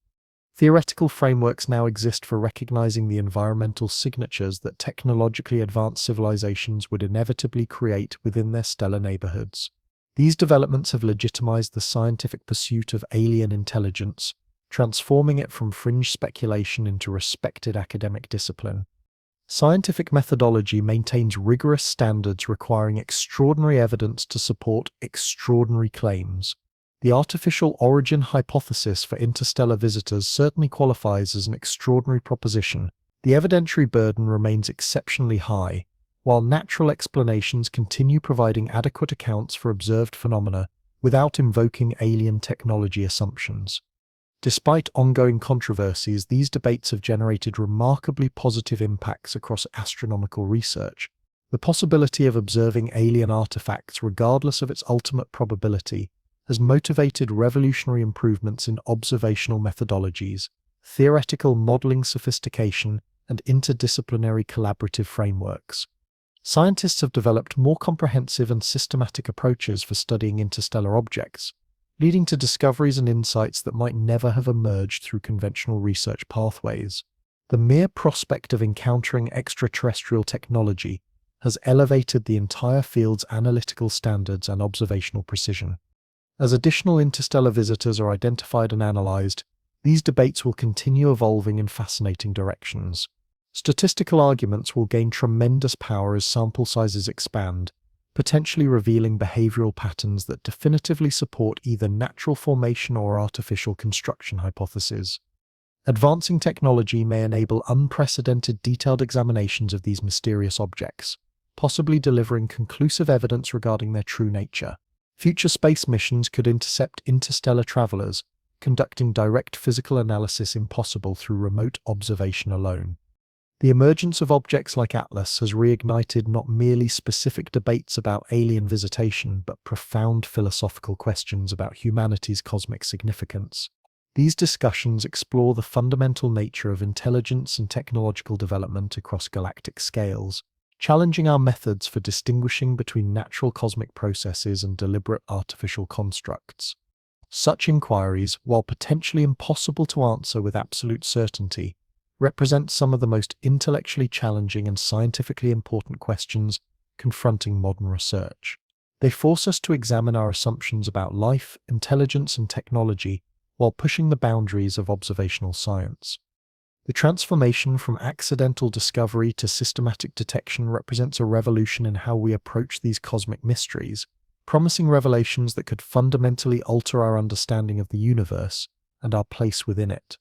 Theoretical frameworks now exist for recognizing the environmental signatures that technologically advanced civilizations would inevitably create within their stellar neighborhoods. These developments have legitimized the scientific pursuit of alien intelligence, transforming it from fringe speculation into respected academic discipline. Scientific methodology maintains rigorous standards requiring extraordinary evidence to support extraordinary claims. The artificial origin hypothesis for interstellar visitors certainly qualifies as an extraordinary proposition. The evidentiary burden remains exceptionally high, while natural explanations continue providing adequate accounts for observed phenomena without invoking alien technology assumptions. Despite ongoing controversies, these debates have generated remarkably positive impacts across astronomical research. The possibility of observing alien artifacts, regardless of its ultimate probability, has motivated revolutionary improvements in observational methodologies, theoretical modeling sophistication, and interdisciplinary collaborative frameworks. Scientists have developed more comprehensive and systematic approaches for studying interstellar objects, leading to discoveries and insights that might never have emerged through conventional research pathways. The mere prospect of encountering extraterrestrial technology has elevated the entire field's analytical standards and observational precision. As additional interstellar visitors are identified and analyzed, these debates will continue evolving in fascinating directions. Statistical arguments will gain tremendous power as sample sizes expand, potentially revealing behavioral patterns that definitively support either natural formation or artificial construction hypotheses. Advancing technology may enable unprecedented detailed examinations of these mysterious objects, possibly delivering conclusive evidence regarding their true nature. Future space missions could intercept interstellar travelers, conducting direct physical analysis impossible through remote observation alone. The emergence of objects like Atlas has reignited not merely specific debates about alien visitation, but profound philosophical questions about humanity's cosmic significance. These discussions explore the fundamental nature of intelligence and technological development across galactic scales, challenging our methods for distinguishing between natural cosmic processes and deliberate artificial constructs. Such inquiries, while potentially impossible to answer with absolute certainty, represent some of the most intellectually challenging and scientifically important questions confronting modern research. They force us to examine our assumptions about life, intelligence, and technology while pushing the boundaries of observational science. The transformation from accidental discovery to systematic detection represents a revolution in how we approach these cosmic mysteries, promising revelations that could fundamentally alter our understanding of the universe and our place within it.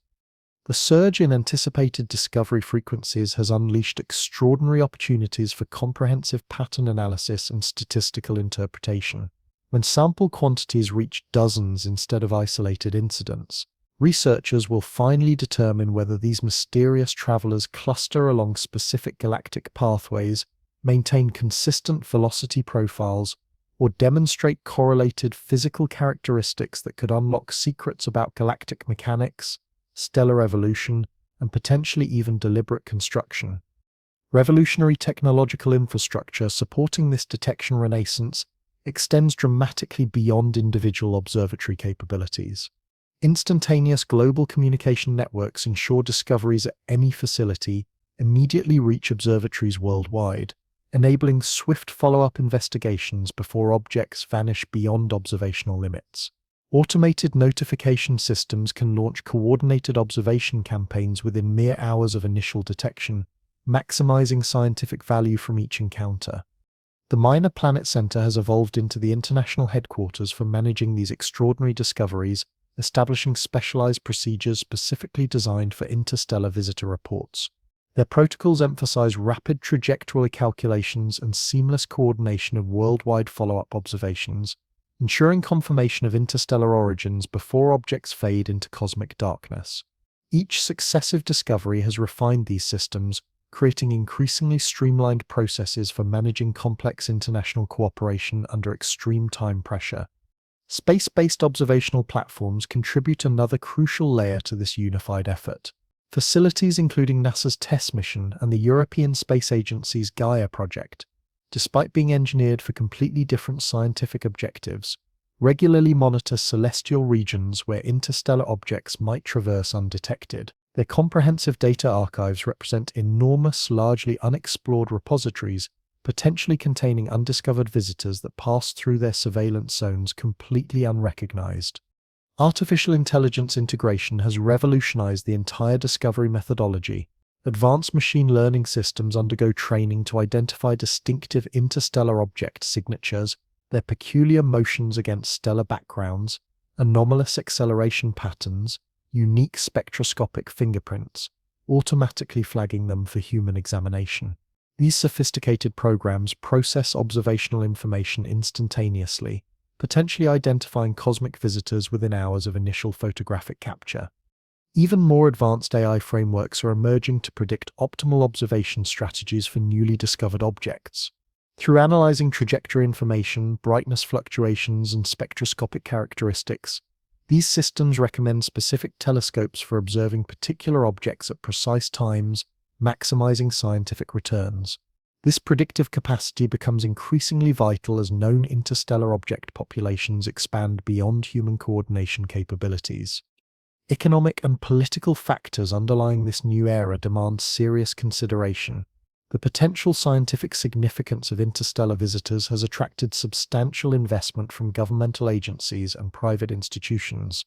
The surge in anticipated discovery frequencies has unleashed extraordinary opportunities for comprehensive pattern analysis and statistical interpretation. When sample quantities reach dozens instead of isolated incidents, researchers will finally determine whether these mysterious travelers cluster along specific galactic pathways, maintain consistent velocity profiles, or demonstrate correlated physical characteristics that could unlock secrets about galactic mechanics, stellar evolution, and potentially even deliberate construction. Revolutionary technological infrastructure supporting this detection renaissance extends dramatically beyond individual observatory capabilities. Instantaneous global communication networks ensure discoveries at any facility immediately reach observatories worldwide, enabling swift follow-up investigations before objects vanish beyond observational limits. Automated notification systems can launch coordinated observation campaigns within mere hours of initial detection, maximizing scientific value from each encounter. The Minor Planet Center has evolved into the international headquarters for managing these extraordinary discoveries, establishing specialized procedures specifically designed for interstellar visitor reports. Their protocols emphasize rapid trajectory calculations and seamless coordination of worldwide follow-up observations, ensuring confirmation of interstellar origins before objects fade into cosmic darkness. Each successive discovery has refined these systems, creating increasingly streamlined processes for managing complex international cooperation under extreme time pressure. Space-based observational platforms contribute another crucial layer to this unified effort. Facilities including NASA's TESS mission and the European Space Agency's Gaia project, despite being engineered for completely different scientific objectives, regularly monitor celestial regions where interstellar objects might traverse undetected. Their comprehensive data archives represent enormous, largely unexplored repositories, potentially containing undiscovered visitors that pass through their surveillance zones completely unrecognized. Artificial intelligence integration has revolutionized the entire discovery methodology. Advanced machine learning systems undergo training to identify distinctive interstellar object signatures, their peculiar motions against stellar backgrounds, anomalous acceleration patterns, unique spectroscopic fingerprints, automatically flagging them for human examination. These sophisticated programs process observational information instantaneously, potentially identifying cosmic visitors within hours of initial photographic capture. Even more advanced AI frameworks are emerging to predict optimal observation strategies for newly discovered objects. Through analyzing trajectory information, brightness fluctuations, and spectroscopic characteristics, these systems recommend specific telescopes for observing particular objects at precise times, maximizing scientific returns. This predictive capacity becomes increasingly vital as known interstellar object populations expand beyond human coordination capabilities. Economic and political factors underlying this new era demand serious consideration. The potential scientific significance of interstellar visitors has attracted substantial investment from governmental agencies and private institutions.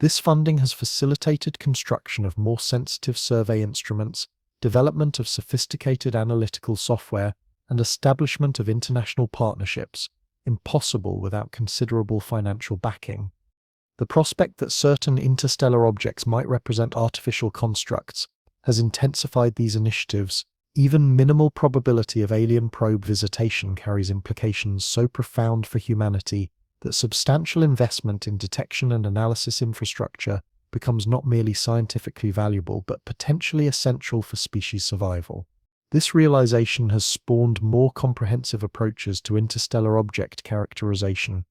This funding has facilitated construction of more sensitive survey instruments, development of sophisticated analytical software, and establishment of international partnerships, impossible without considerable financial backing. The prospect that certain interstellar objects might represent artificial constructs has intensified these initiatives. Even minimal probability of alien probe visitation carries implications so profound for humanity that substantial investment in detection and analysis infrastructure becomes not merely scientifically valuable but potentially essential for species survival. This realization has spawned more comprehensive approaches to interstellar object characterization.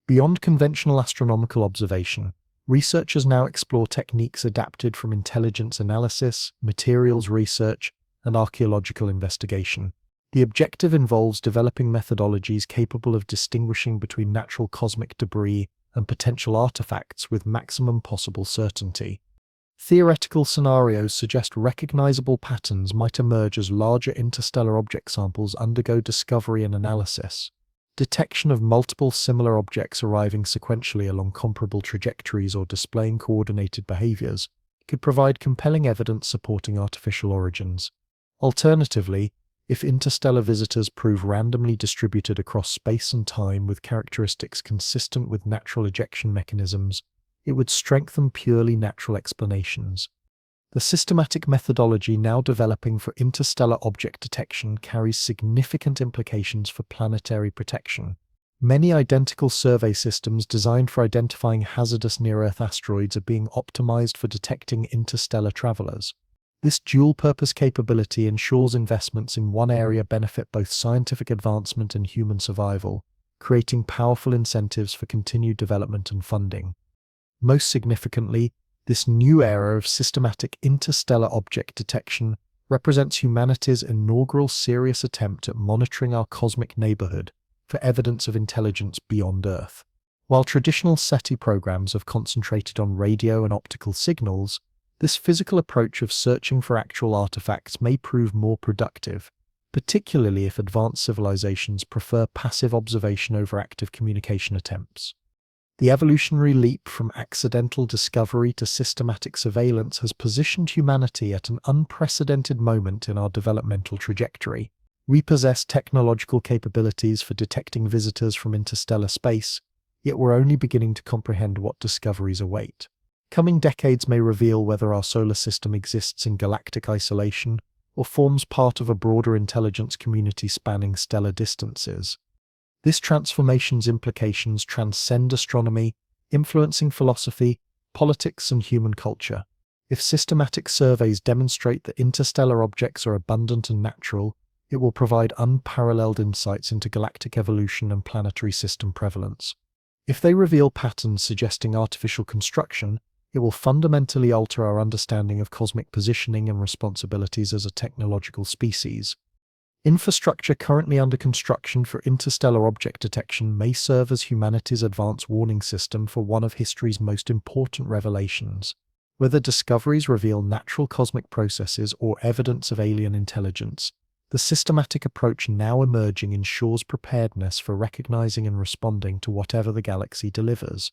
Beyond conventional astronomical observation, researchers now explore techniques adapted from intelligence analysis, materials research, and archaeological investigation. The objective involves developing methodologies capable of distinguishing between natural cosmic debris and potential artifacts with maximum possible certainty. Theoretical scenarios suggest recognizable patterns might emerge as larger interstellar object samples undergo discovery and analysis. Detection of multiple similar objects arriving sequentially along comparable trajectories or displaying coordinated behaviors could provide compelling evidence supporting artificial origins. Alternatively, if interstellar visitors prove randomly distributed across space and time with characteristics consistent with natural ejection mechanisms, it would strengthen purely natural explanations. The systematic methodology now developing for interstellar object detection carries significant implications for planetary protection. Many identical survey systems designed for identifying hazardous near-Earth asteroids are being optimized for detecting interstellar travelers. This dual-purpose capability ensures investments in one area benefit both scientific advancement and human survival, creating powerful incentives for continued development and funding. Most significantly, this new era of systematic interstellar object detection represents humanity's inaugural serious attempt at monitoring our cosmic neighborhood for evidence of intelligence beyond Earth. While traditional SETI programs have concentrated on radio and optical signals, this physical approach of searching for actual artifacts may prove more productive, particularly if advanced civilizations prefer passive observation over active communication attempts. The evolutionary leap from accidental discovery to systematic surveillance has positioned humanity at an unprecedented moment in our developmental trajectory. We possess technological capabilities for detecting visitors from interstellar space, yet we're only beginning to comprehend what discoveries await. Coming decades may reveal whether our solar system exists in galactic isolation or forms part of a broader intelligence community spanning stellar distances. This transformation's implications transcend astronomy, influencing philosophy, politics, and human culture. If systematic surveys demonstrate that interstellar objects are abundant and natural, it will provide unparalleled insights into galactic evolution and planetary system prevalence. If they reveal patterns suggesting artificial construction, it will fundamentally alter our understanding of cosmic positioning and responsibilities as a technological species. Infrastructure currently under construction for interstellar object detection may serve as humanity's advanced warning system for one of history's most important revelations. Whether discoveries reveal natural cosmic processes or evidence of alien intelligence, the systematic approach now emerging ensures preparedness for recognizing and responding to whatever the galaxy delivers.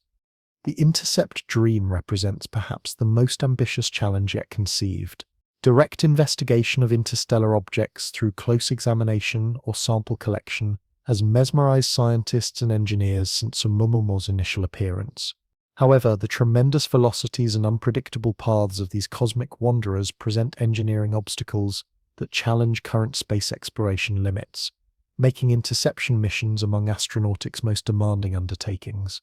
The intercept dream represents perhaps the most ambitious challenge yet conceived. Direct investigation of interstellar objects through close examination or sample collection has mesmerized scientists and engineers since Oumuamua's initial appearance. However, the tremendous velocities and unpredictable paths of these cosmic wanderers present engineering obstacles that challenge current space exploration limits, making interception missions among astronautics' most demanding undertakings.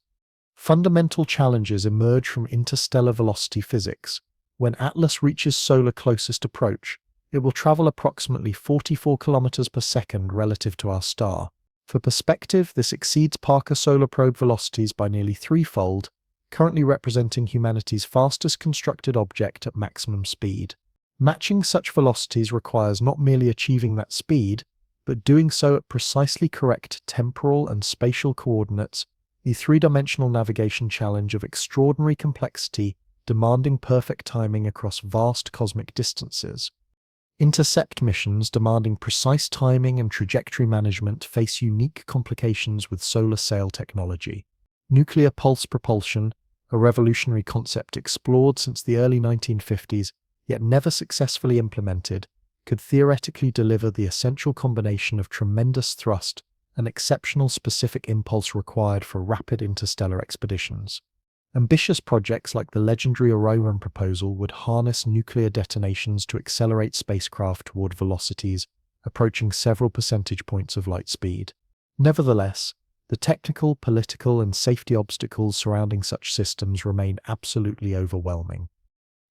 Fundamental challenges emerge from interstellar velocity physics. When Atlas reaches solar closest approach, it will travel approximately 44 kilometers per second relative to our star. For perspective, this exceeds Parker Solar Probe velocities by nearly threefold, currently representing humanity's fastest constructed object at maximum speed. Matching such velocities requires not merely achieving that speed, but doing so at precisely correct temporal and spatial coordinates, the three-dimensional navigation challenge of extraordinary complexity demanding perfect timing across vast cosmic distances. Intercept missions demanding precise timing and trajectory management face unique complications with solar sail technology. Nuclear pulse propulsion, a revolutionary concept explored since the early 1950s, yet never successfully implemented, could theoretically deliver the essential combination of tremendous thrust and exceptional specific impulse required for rapid interstellar expeditions. Ambitious projects like the legendary Oumuamua proposal would harness nuclear detonations to accelerate spacecraft toward velocities approaching several percentage points of light speed. Nevertheless, the technical, political, and safety obstacles surrounding such systems remain absolutely overwhelming.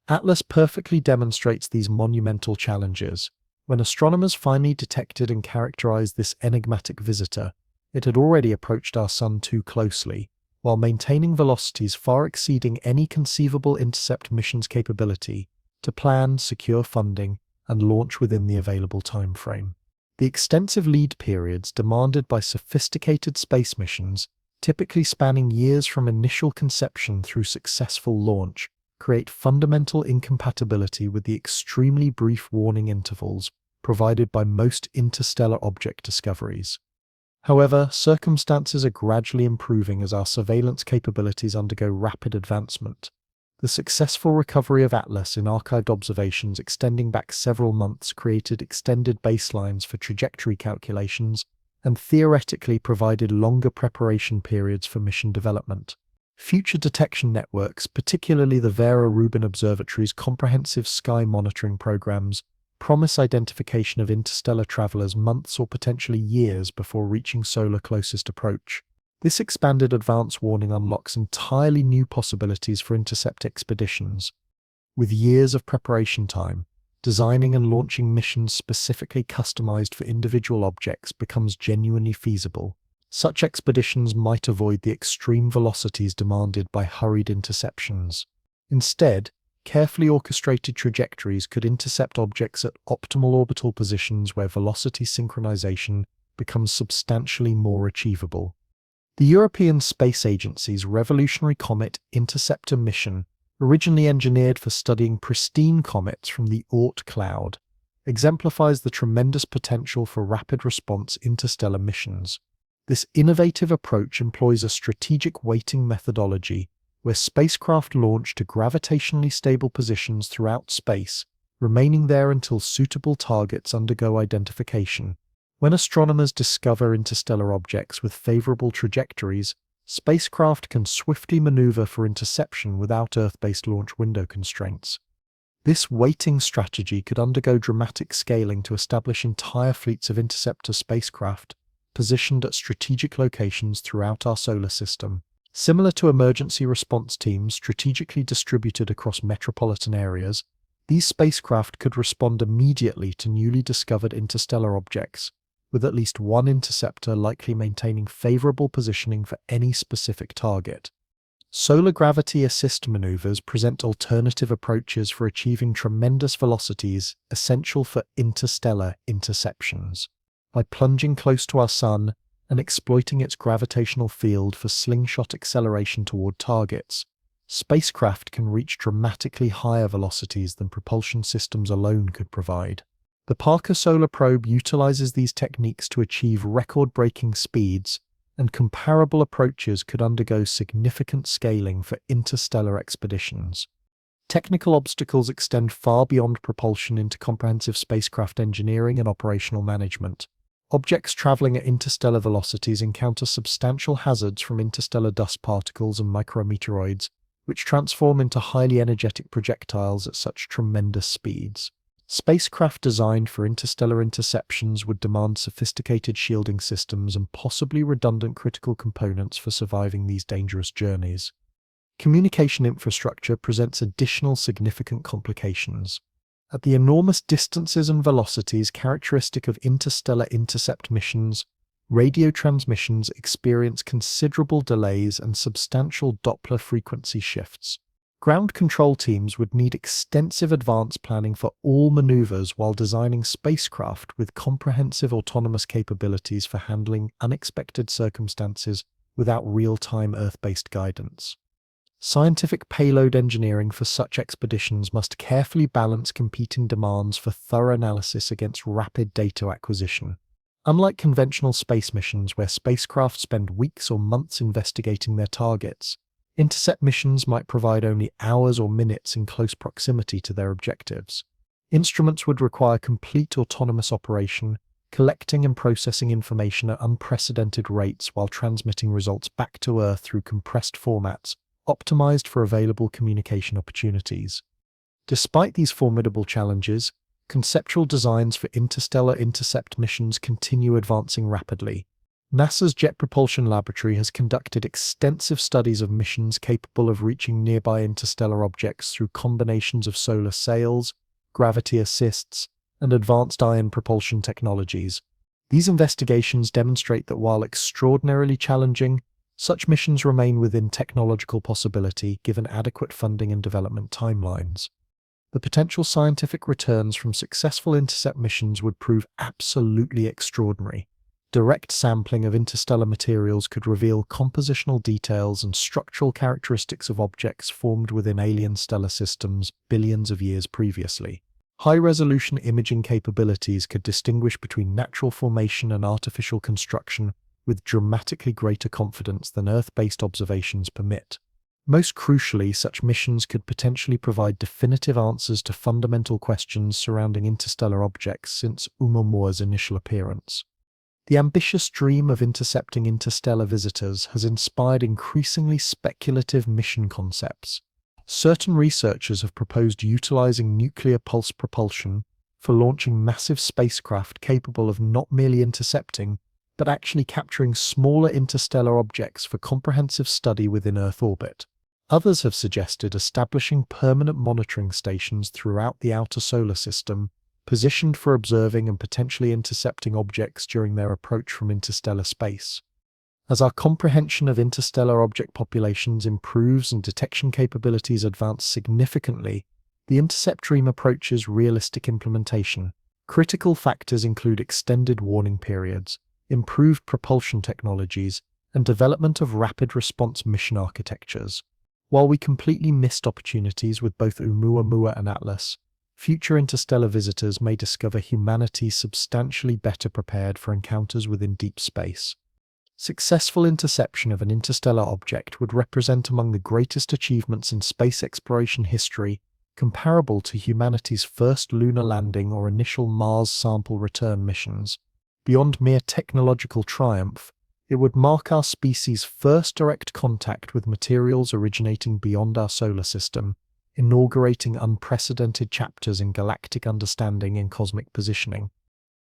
Atlas perfectly demonstrates these monumental challenges. When astronomers finally detected and characterized this enigmatic visitor, it had already approached our Sun too closely, while maintaining velocities far exceeding any conceivable intercept mission's capability, to plan, secure funding, and launch within the available time frame. The extensive lead periods demanded by sophisticated space missions, typically spanning years from initial conception through successful launch, create fundamental incompatibility with the extremely brief warning intervals provided by most interstellar object discoveries. However, circumstances are gradually improving as our surveillance capabilities undergo rapid advancement. The successful recovery of Atlas in archived observations extending back several months created extended baselines for trajectory calculations and theoretically provided longer preparation periods for mission development. Future detection networks, particularly the Vera Rubin Observatory's comprehensive sky monitoring programs, promise identification of interstellar travelers months or potentially years before reaching solar closest approach. This expanded advance warning unlocks entirely new possibilities for intercept expeditions. With years of preparation time, designing and launching missions specifically customized for individual objects becomes genuinely feasible. Such expeditions might avoid the extreme velocities demanded by hurried interceptions. Instead, carefully orchestrated trajectories could intercept objects at optimal orbital positions where velocity synchronization becomes substantially more achievable. The European Space Agency's revolutionary Comet Interceptor mission, originally engineered for studying pristine comets from the Oort cloud, exemplifies the tremendous potential for rapid response interstellar missions. This innovative approach employs a strategic weighting methodology where spacecraft launch to gravitationally stable positions throughout space, remaining there until suitable targets undergo identification. When astronomers discover interstellar objects with favorable trajectories, spacecraft can swiftly maneuver for interception without Earth-based launch window constraints. This weighting strategy could undergo dramatic scaling to establish entire fleets of interceptor spacecraft positioned at strategic locations throughout our solar system. Similar to emergency response teams strategically distributed across metropolitan areas, these spacecraft could respond immediately to newly discovered interstellar objects, with at least one interceptor likely maintaining favorable positioning for any specific target. Solar gravity assist maneuvers present alternative approaches for achieving tremendous velocities essential for interstellar interceptions. By plunging close to our Sun and exploiting its gravitational field for slingshot acceleration toward targets, spacecraft can reach dramatically higher velocities than propulsion systems alone could provide. The Parker Solar Probe utilizes these techniques to achieve record-breaking speeds, and comparable approaches could undergo significant scaling for interstellar expeditions. Technical obstacles extend far beyond propulsion into comprehensive spacecraft engineering and operational management. Objects traveling at interstellar velocities encounter substantial hazards from interstellar dust particles and micrometeoroids, which transform into highly energetic projectiles at such tremendous speeds. Spacecraft designed for interstellar interceptions would demand sophisticated shielding systems and possibly redundant critical components for surviving these dangerous journeys. Communication infrastructure presents additional significant complications. At the enormous distances and velocities characteristic of interstellar intercept missions, radio transmissions experience considerable delays and substantial Doppler frequency shifts. Ground control teams would need extensive advance planning for all maneuvers while designing spacecraft with comprehensive autonomous capabilities for handling unexpected circumstances without real-time Earth-based guidance. Scientific payload engineering for such expeditions must carefully balance competing demands for thorough analysis against rapid data acquisition. Unlike conventional space missions where spacecraft spend weeks or months investigating their targets, intercept missions might provide only hours or minutes in close proximity to their objectives. Instruments would require complete autonomous operation, collecting and processing information at unprecedented rates while transmitting results back to Earth through compressed formats, optimized for available communication opportunities. Despite these formidable challenges, conceptual designs for interstellar intercept missions continue advancing rapidly. NASA's Jet Propulsion Laboratory has conducted extensive studies of missions capable of reaching nearby interstellar objects through combinations of solar sails, gravity assists, and advanced ion propulsion technologies. These investigations demonstrate that while extraordinarily challenging, such missions remain within technological possibility given adequate funding and development timelines. The potential scientific returns from successful intercept missions would prove absolutely extraordinary. Direct sampling of interstellar materials could reveal compositional details and structural characteristics of objects formed within alien stellar systems billions of years previously. High-resolution imaging capabilities could distinguish between natural formation and artificial construction with dramatically greater confidence than Earth-based observations permit. Most crucially, such missions could potentially provide definitive answers to fundamental questions surrounding interstellar objects since Oumuamua's initial appearance. The ambitious dream of intercepting interstellar visitors has inspired increasingly speculative mission concepts. Certain researchers have proposed utilizing nuclear pulse propulsion for launching massive spacecraft capable of not merely intercepting, but actually capturing smaller interstellar objects for comprehensive study within Earth orbit. Others have suggested establishing permanent monitoring stations throughout the outer solar system, positioned for observing and potentially intercepting objects during their approach from interstellar space. As our comprehension of interstellar object populations improves and detection capabilities advance significantly, the intercept dream approaches realistic implementation. Critical factors include extended warning periods, improved propulsion technologies, and development of rapid response mission architectures. While we completely missed opportunities with both Oumuamua and Atlas, future interstellar visitors may discover humanity substantially better prepared for encounters within deep space. Successful interception of an interstellar object would represent among the greatest achievements in space exploration history, comparable to humanity's first lunar landing or initial Mars sample return missions. Beyond mere technological triumph, it would mark our species' first direct contact with materials originating beyond our solar system, inaugurating unprecedented chapters in galactic understanding and cosmic positioning.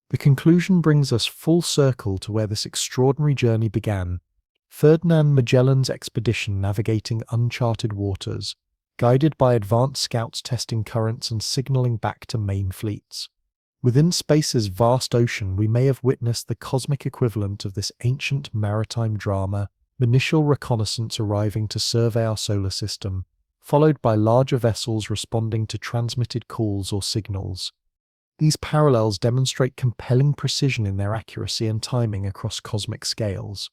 The conclusion brings us full circle to where this extraordinary journey began. Ferdinand Magellan's expedition navigating uncharted waters, guided by advanced scouts testing currents and signaling back to main fleets. Within space's vast ocean, we may have witnessed the cosmic equivalent of this ancient maritime drama, initial reconnaissance arriving to survey our solar system, followed by larger vessels responding to transmitted calls or signals. These parallels demonstrate compelling precision in their accuracy and timing across cosmic scales.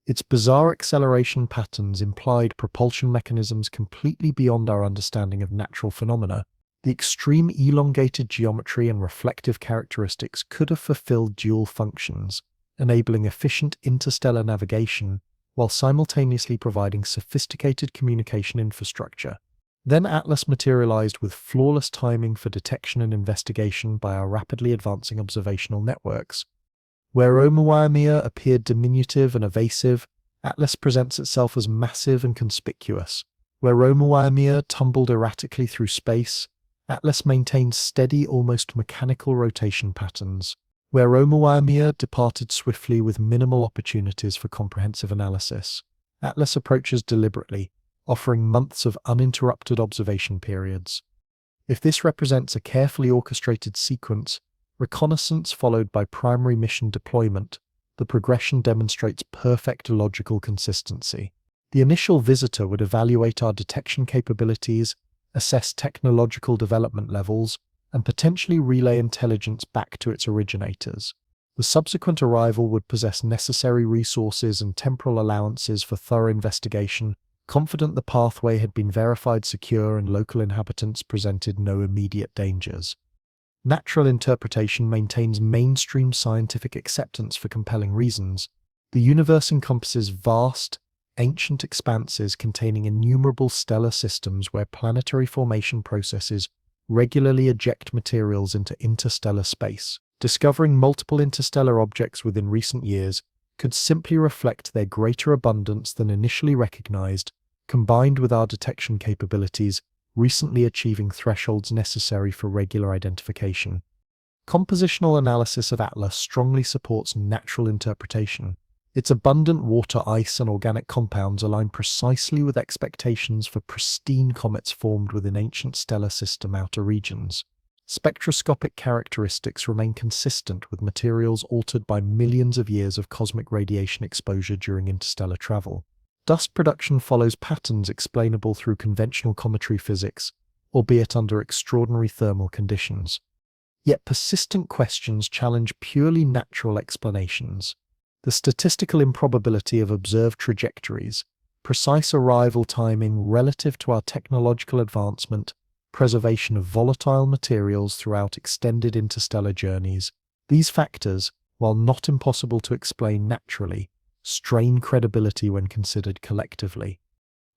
Its bizarre acceleration patterns implied propulsion mechanisms completely beyond our understanding of natural phenomena. The extreme elongated geometry and reflective characteristics could have fulfilled dual functions, enabling efficient interstellar navigation while simultaneously providing sophisticated communication infrastructure. Then Atlas materialized with flawless timing for detection and investigation by our rapidly advancing observational networks. Where Oumuamua appeared diminutive and evasive, Atlas presents itself as massive and conspicuous. Where Oumuamua tumbled erratically through space, Atlas maintains steady, almost mechanical rotation patterns. Where Oumuamua departed swiftly with minimal opportunities for comprehensive analysis, Atlas approaches deliberately, offering months of uninterrupted observation periods. If this represents a carefully orchestrated sequence, reconnaissance followed by primary mission deployment, the progression demonstrates perfect logical consistency. The initial visitor would evaluate our detection capabilities, assess technological development levels, and potentially relay intelligence back to its originators. The subsequent arrival would possess necessary resources and temporal allowances for thorough investigation, confident the pathway had been verified secure and local inhabitants presented no immediate dangers. Natural interpretation maintains mainstream scientific acceptance for compelling reasons. The universe encompasses vast, ancient expanses containing innumerable stellar systems where planetary formation processes regularly eject materials into interstellar space. Discovering multiple interstellar objects within recent years could simply reflect their greater abundance than initially recognized, combined with our detection capabilities recently achieving thresholds necessary for regular identification. Compositional analysis of Atlas strongly supports natural interpretation. Its abundant water, ice, and organic compounds align precisely with expectations for pristine comets formed within ancient stellar system outer regions. Spectroscopic characteristics remain consistent with materials altered by millions of years of cosmic radiation exposure during interstellar travel. Dust production follows patterns explainable through conventional cometry physics, albeit under extraordinary thermal conditions. Yet persistent questions challenge purely natural explanations. The statistical improbability of observed trajectories, precise arrival timing relative to our technological advancement, preservation of volatile materials throughout extended interstellar journeys, these factors, while not impossible to explain naturally, strain credibility when considered collectively.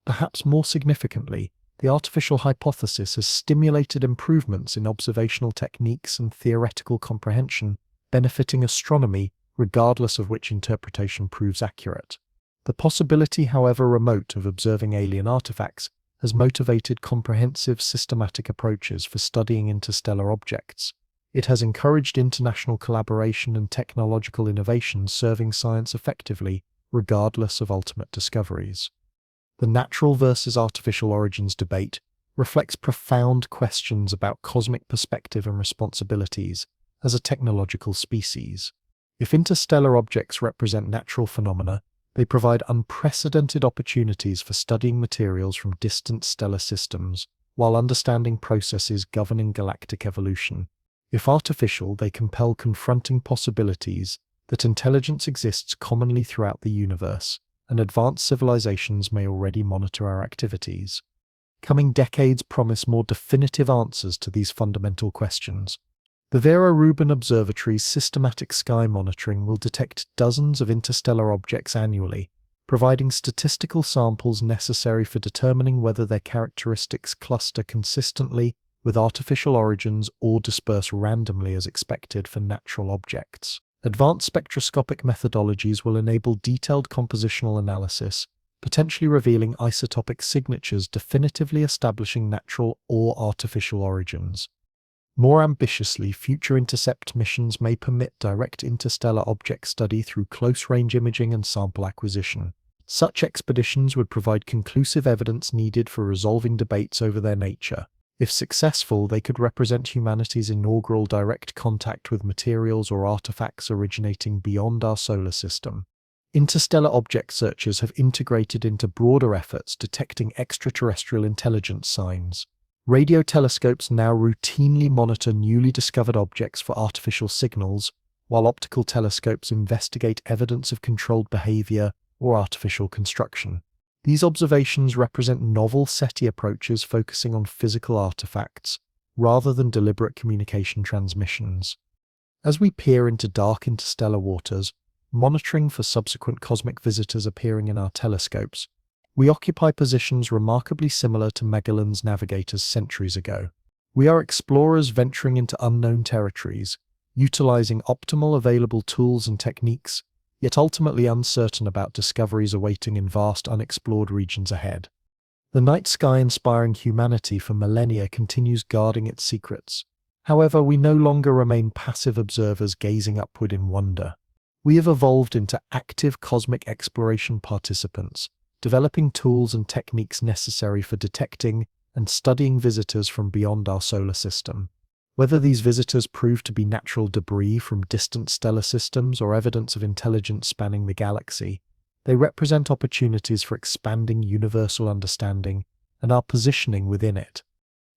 Perhaps more significantly, the artificial hypothesis has stimulated improvements in observational techniques and theoretical comprehension, benefiting astronomy regardless of which interpretation proves accurate. The possibility, however remote, of observing alien artifacts has motivated comprehensive, systematic approaches for studying interstellar objects. It has encouraged international collaboration and technological innovation, serving science effectively, regardless of ultimate discoveries. The natural versus artificial origins debate reflects profound questions about cosmic perspective and responsibilities as a technological species. If interstellar objects represent natural phenomena, they provide unprecedented opportunities for studying materials from distant stellar systems while understanding processes governing galactic evolution. If artificial, they compel confronting possibilities that intelligence exists commonly throughout the universe, and advanced civilizations may already monitor our activities. Coming decades promise more definitive answers to these fundamental questions. The Vera Rubin Observatory's systematic sky monitoring will detect dozens of interstellar objects annually, providing statistical samples necessary for determining whether their characteristics cluster consistently with artificial origins or disperse randomly as expected for natural objects. Advanced spectroscopic methodologies will enable detailed compositional analysis, potentially revealing isotopic signatures definitively establishing natural or artificial origins. More ambitiously, future intercept missions may permit direct interstellar object study through close-range imaging and sample acquisition. Such expeditions would provide conclusive evidence needed for resolving debates over their nature. If successful, they could represent humanity's inaugural direct contact with materials or artifacts originating beyond our solar system. Interstellar object searches have integrated into broader efforts detecting extraterrestrial intelligence signs. Radio telescopes now routinely monitor newly discovered objects for artificial signals, while optical telescopes investigate evidence of controlled behavior or artificial construction. These observations represent novel SETI approaches focusing on physical artifacts, rather than deliberate communication transmissions. As we peer into dark interstellar waters, monitoring for subsequent cosmic visitors appearing in our telescopes, we occupy positions remarkably similar to Magellan's navigators centuries ago. We are explorers venturing into unknown territories, utilizing optimal available tools and techniques, yet ultimately uncertain about discoveries awaiting in vast unexplored regions ahead. The night sky inspiring humanity for millennia continues guarding its secrets. However, we no longer remain passive observers gazing upward in wonder. We have evolved into active cosmic exploration participants, developing tools and techniques necessary for detecting and studying visitors from beyond our solar system. Whether these visitors prove to be natural debris from distant stellar systems or evidence of intelligence spanning the galaxy, they represent opportunities for expanding universal understanding and our positioning within it.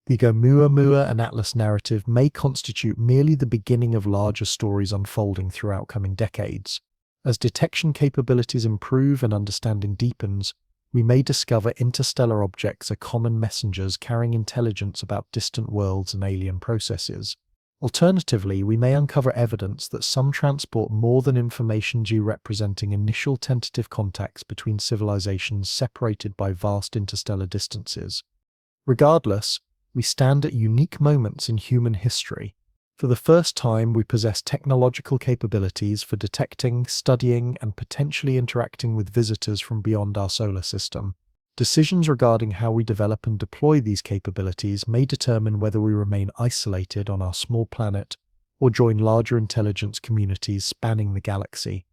The Oumuamua and Atlas narrative may constitute merely the beginning of larger stories unfolding throughout coming decades. As detection capabilities improve and understanding deepens, we may discover interstellar objects are common messengers carrying intelligence about distant worlds and alien processes. Alternatively, we may uncover evidence that some transport more than information due representing initial tentative contacts between civilizations separated by vast interstellar distances. Regardless, we stand at unique moments in human history. For the first time, we possess technological capabilities for detecting, studying, and potentially interacting with visitors from beyond our solar system. Decisions regarding how we develop and deploy these capabilities may determine whether we remain isolated on our small planet or join larger intelligence communities spanning the galaxy.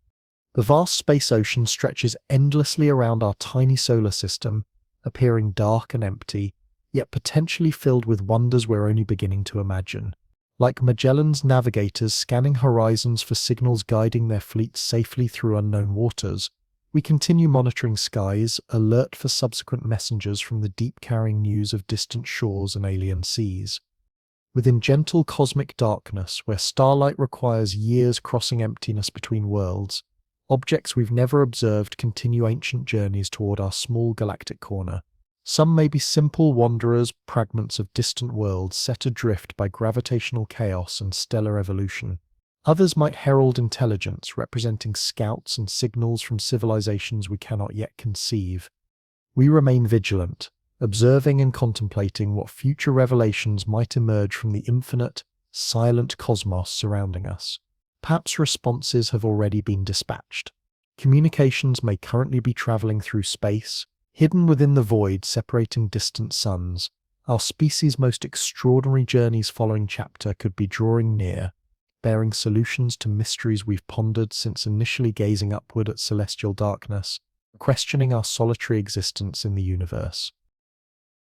The vast space ocean stretches endlessly around our tiny solar system, appearing dark and empty, yet potentially filled with wonders we're only beginning to imagine. Like Magellan's navigators scanning horizons for signals guiding their fleets safely through unknown waters, we continue monitoring skies, alert for subsequent messengers from the deep carrying news of distant shores and alien seas. Within gentle cosmic darkness, where starlight requires years crossing emptiness between worlds, objects we've never observed continue ancient journeys toward our small galactic corner. Some may be simple wanderers, fragments of distant worlds set adrift by gravitational chaos and stellar evolution. Others might herald intelligence, representing scouts and signals from civilizations we cannot yet conceive. We remain vigilant, observing and contemplating what future revelations might emerge from the infinite, silent cosmos surrounding us. Perhaps responses have already been dispatched. Communications may currently be traveling through space, hidden within the void separating distant suns. Our species' most extraordinary journeys following chapter could be drawing near, bearing solutions to mysteries we've pondered since initially gazing upward at celestial darkness, questioning our solitary existence in the universe.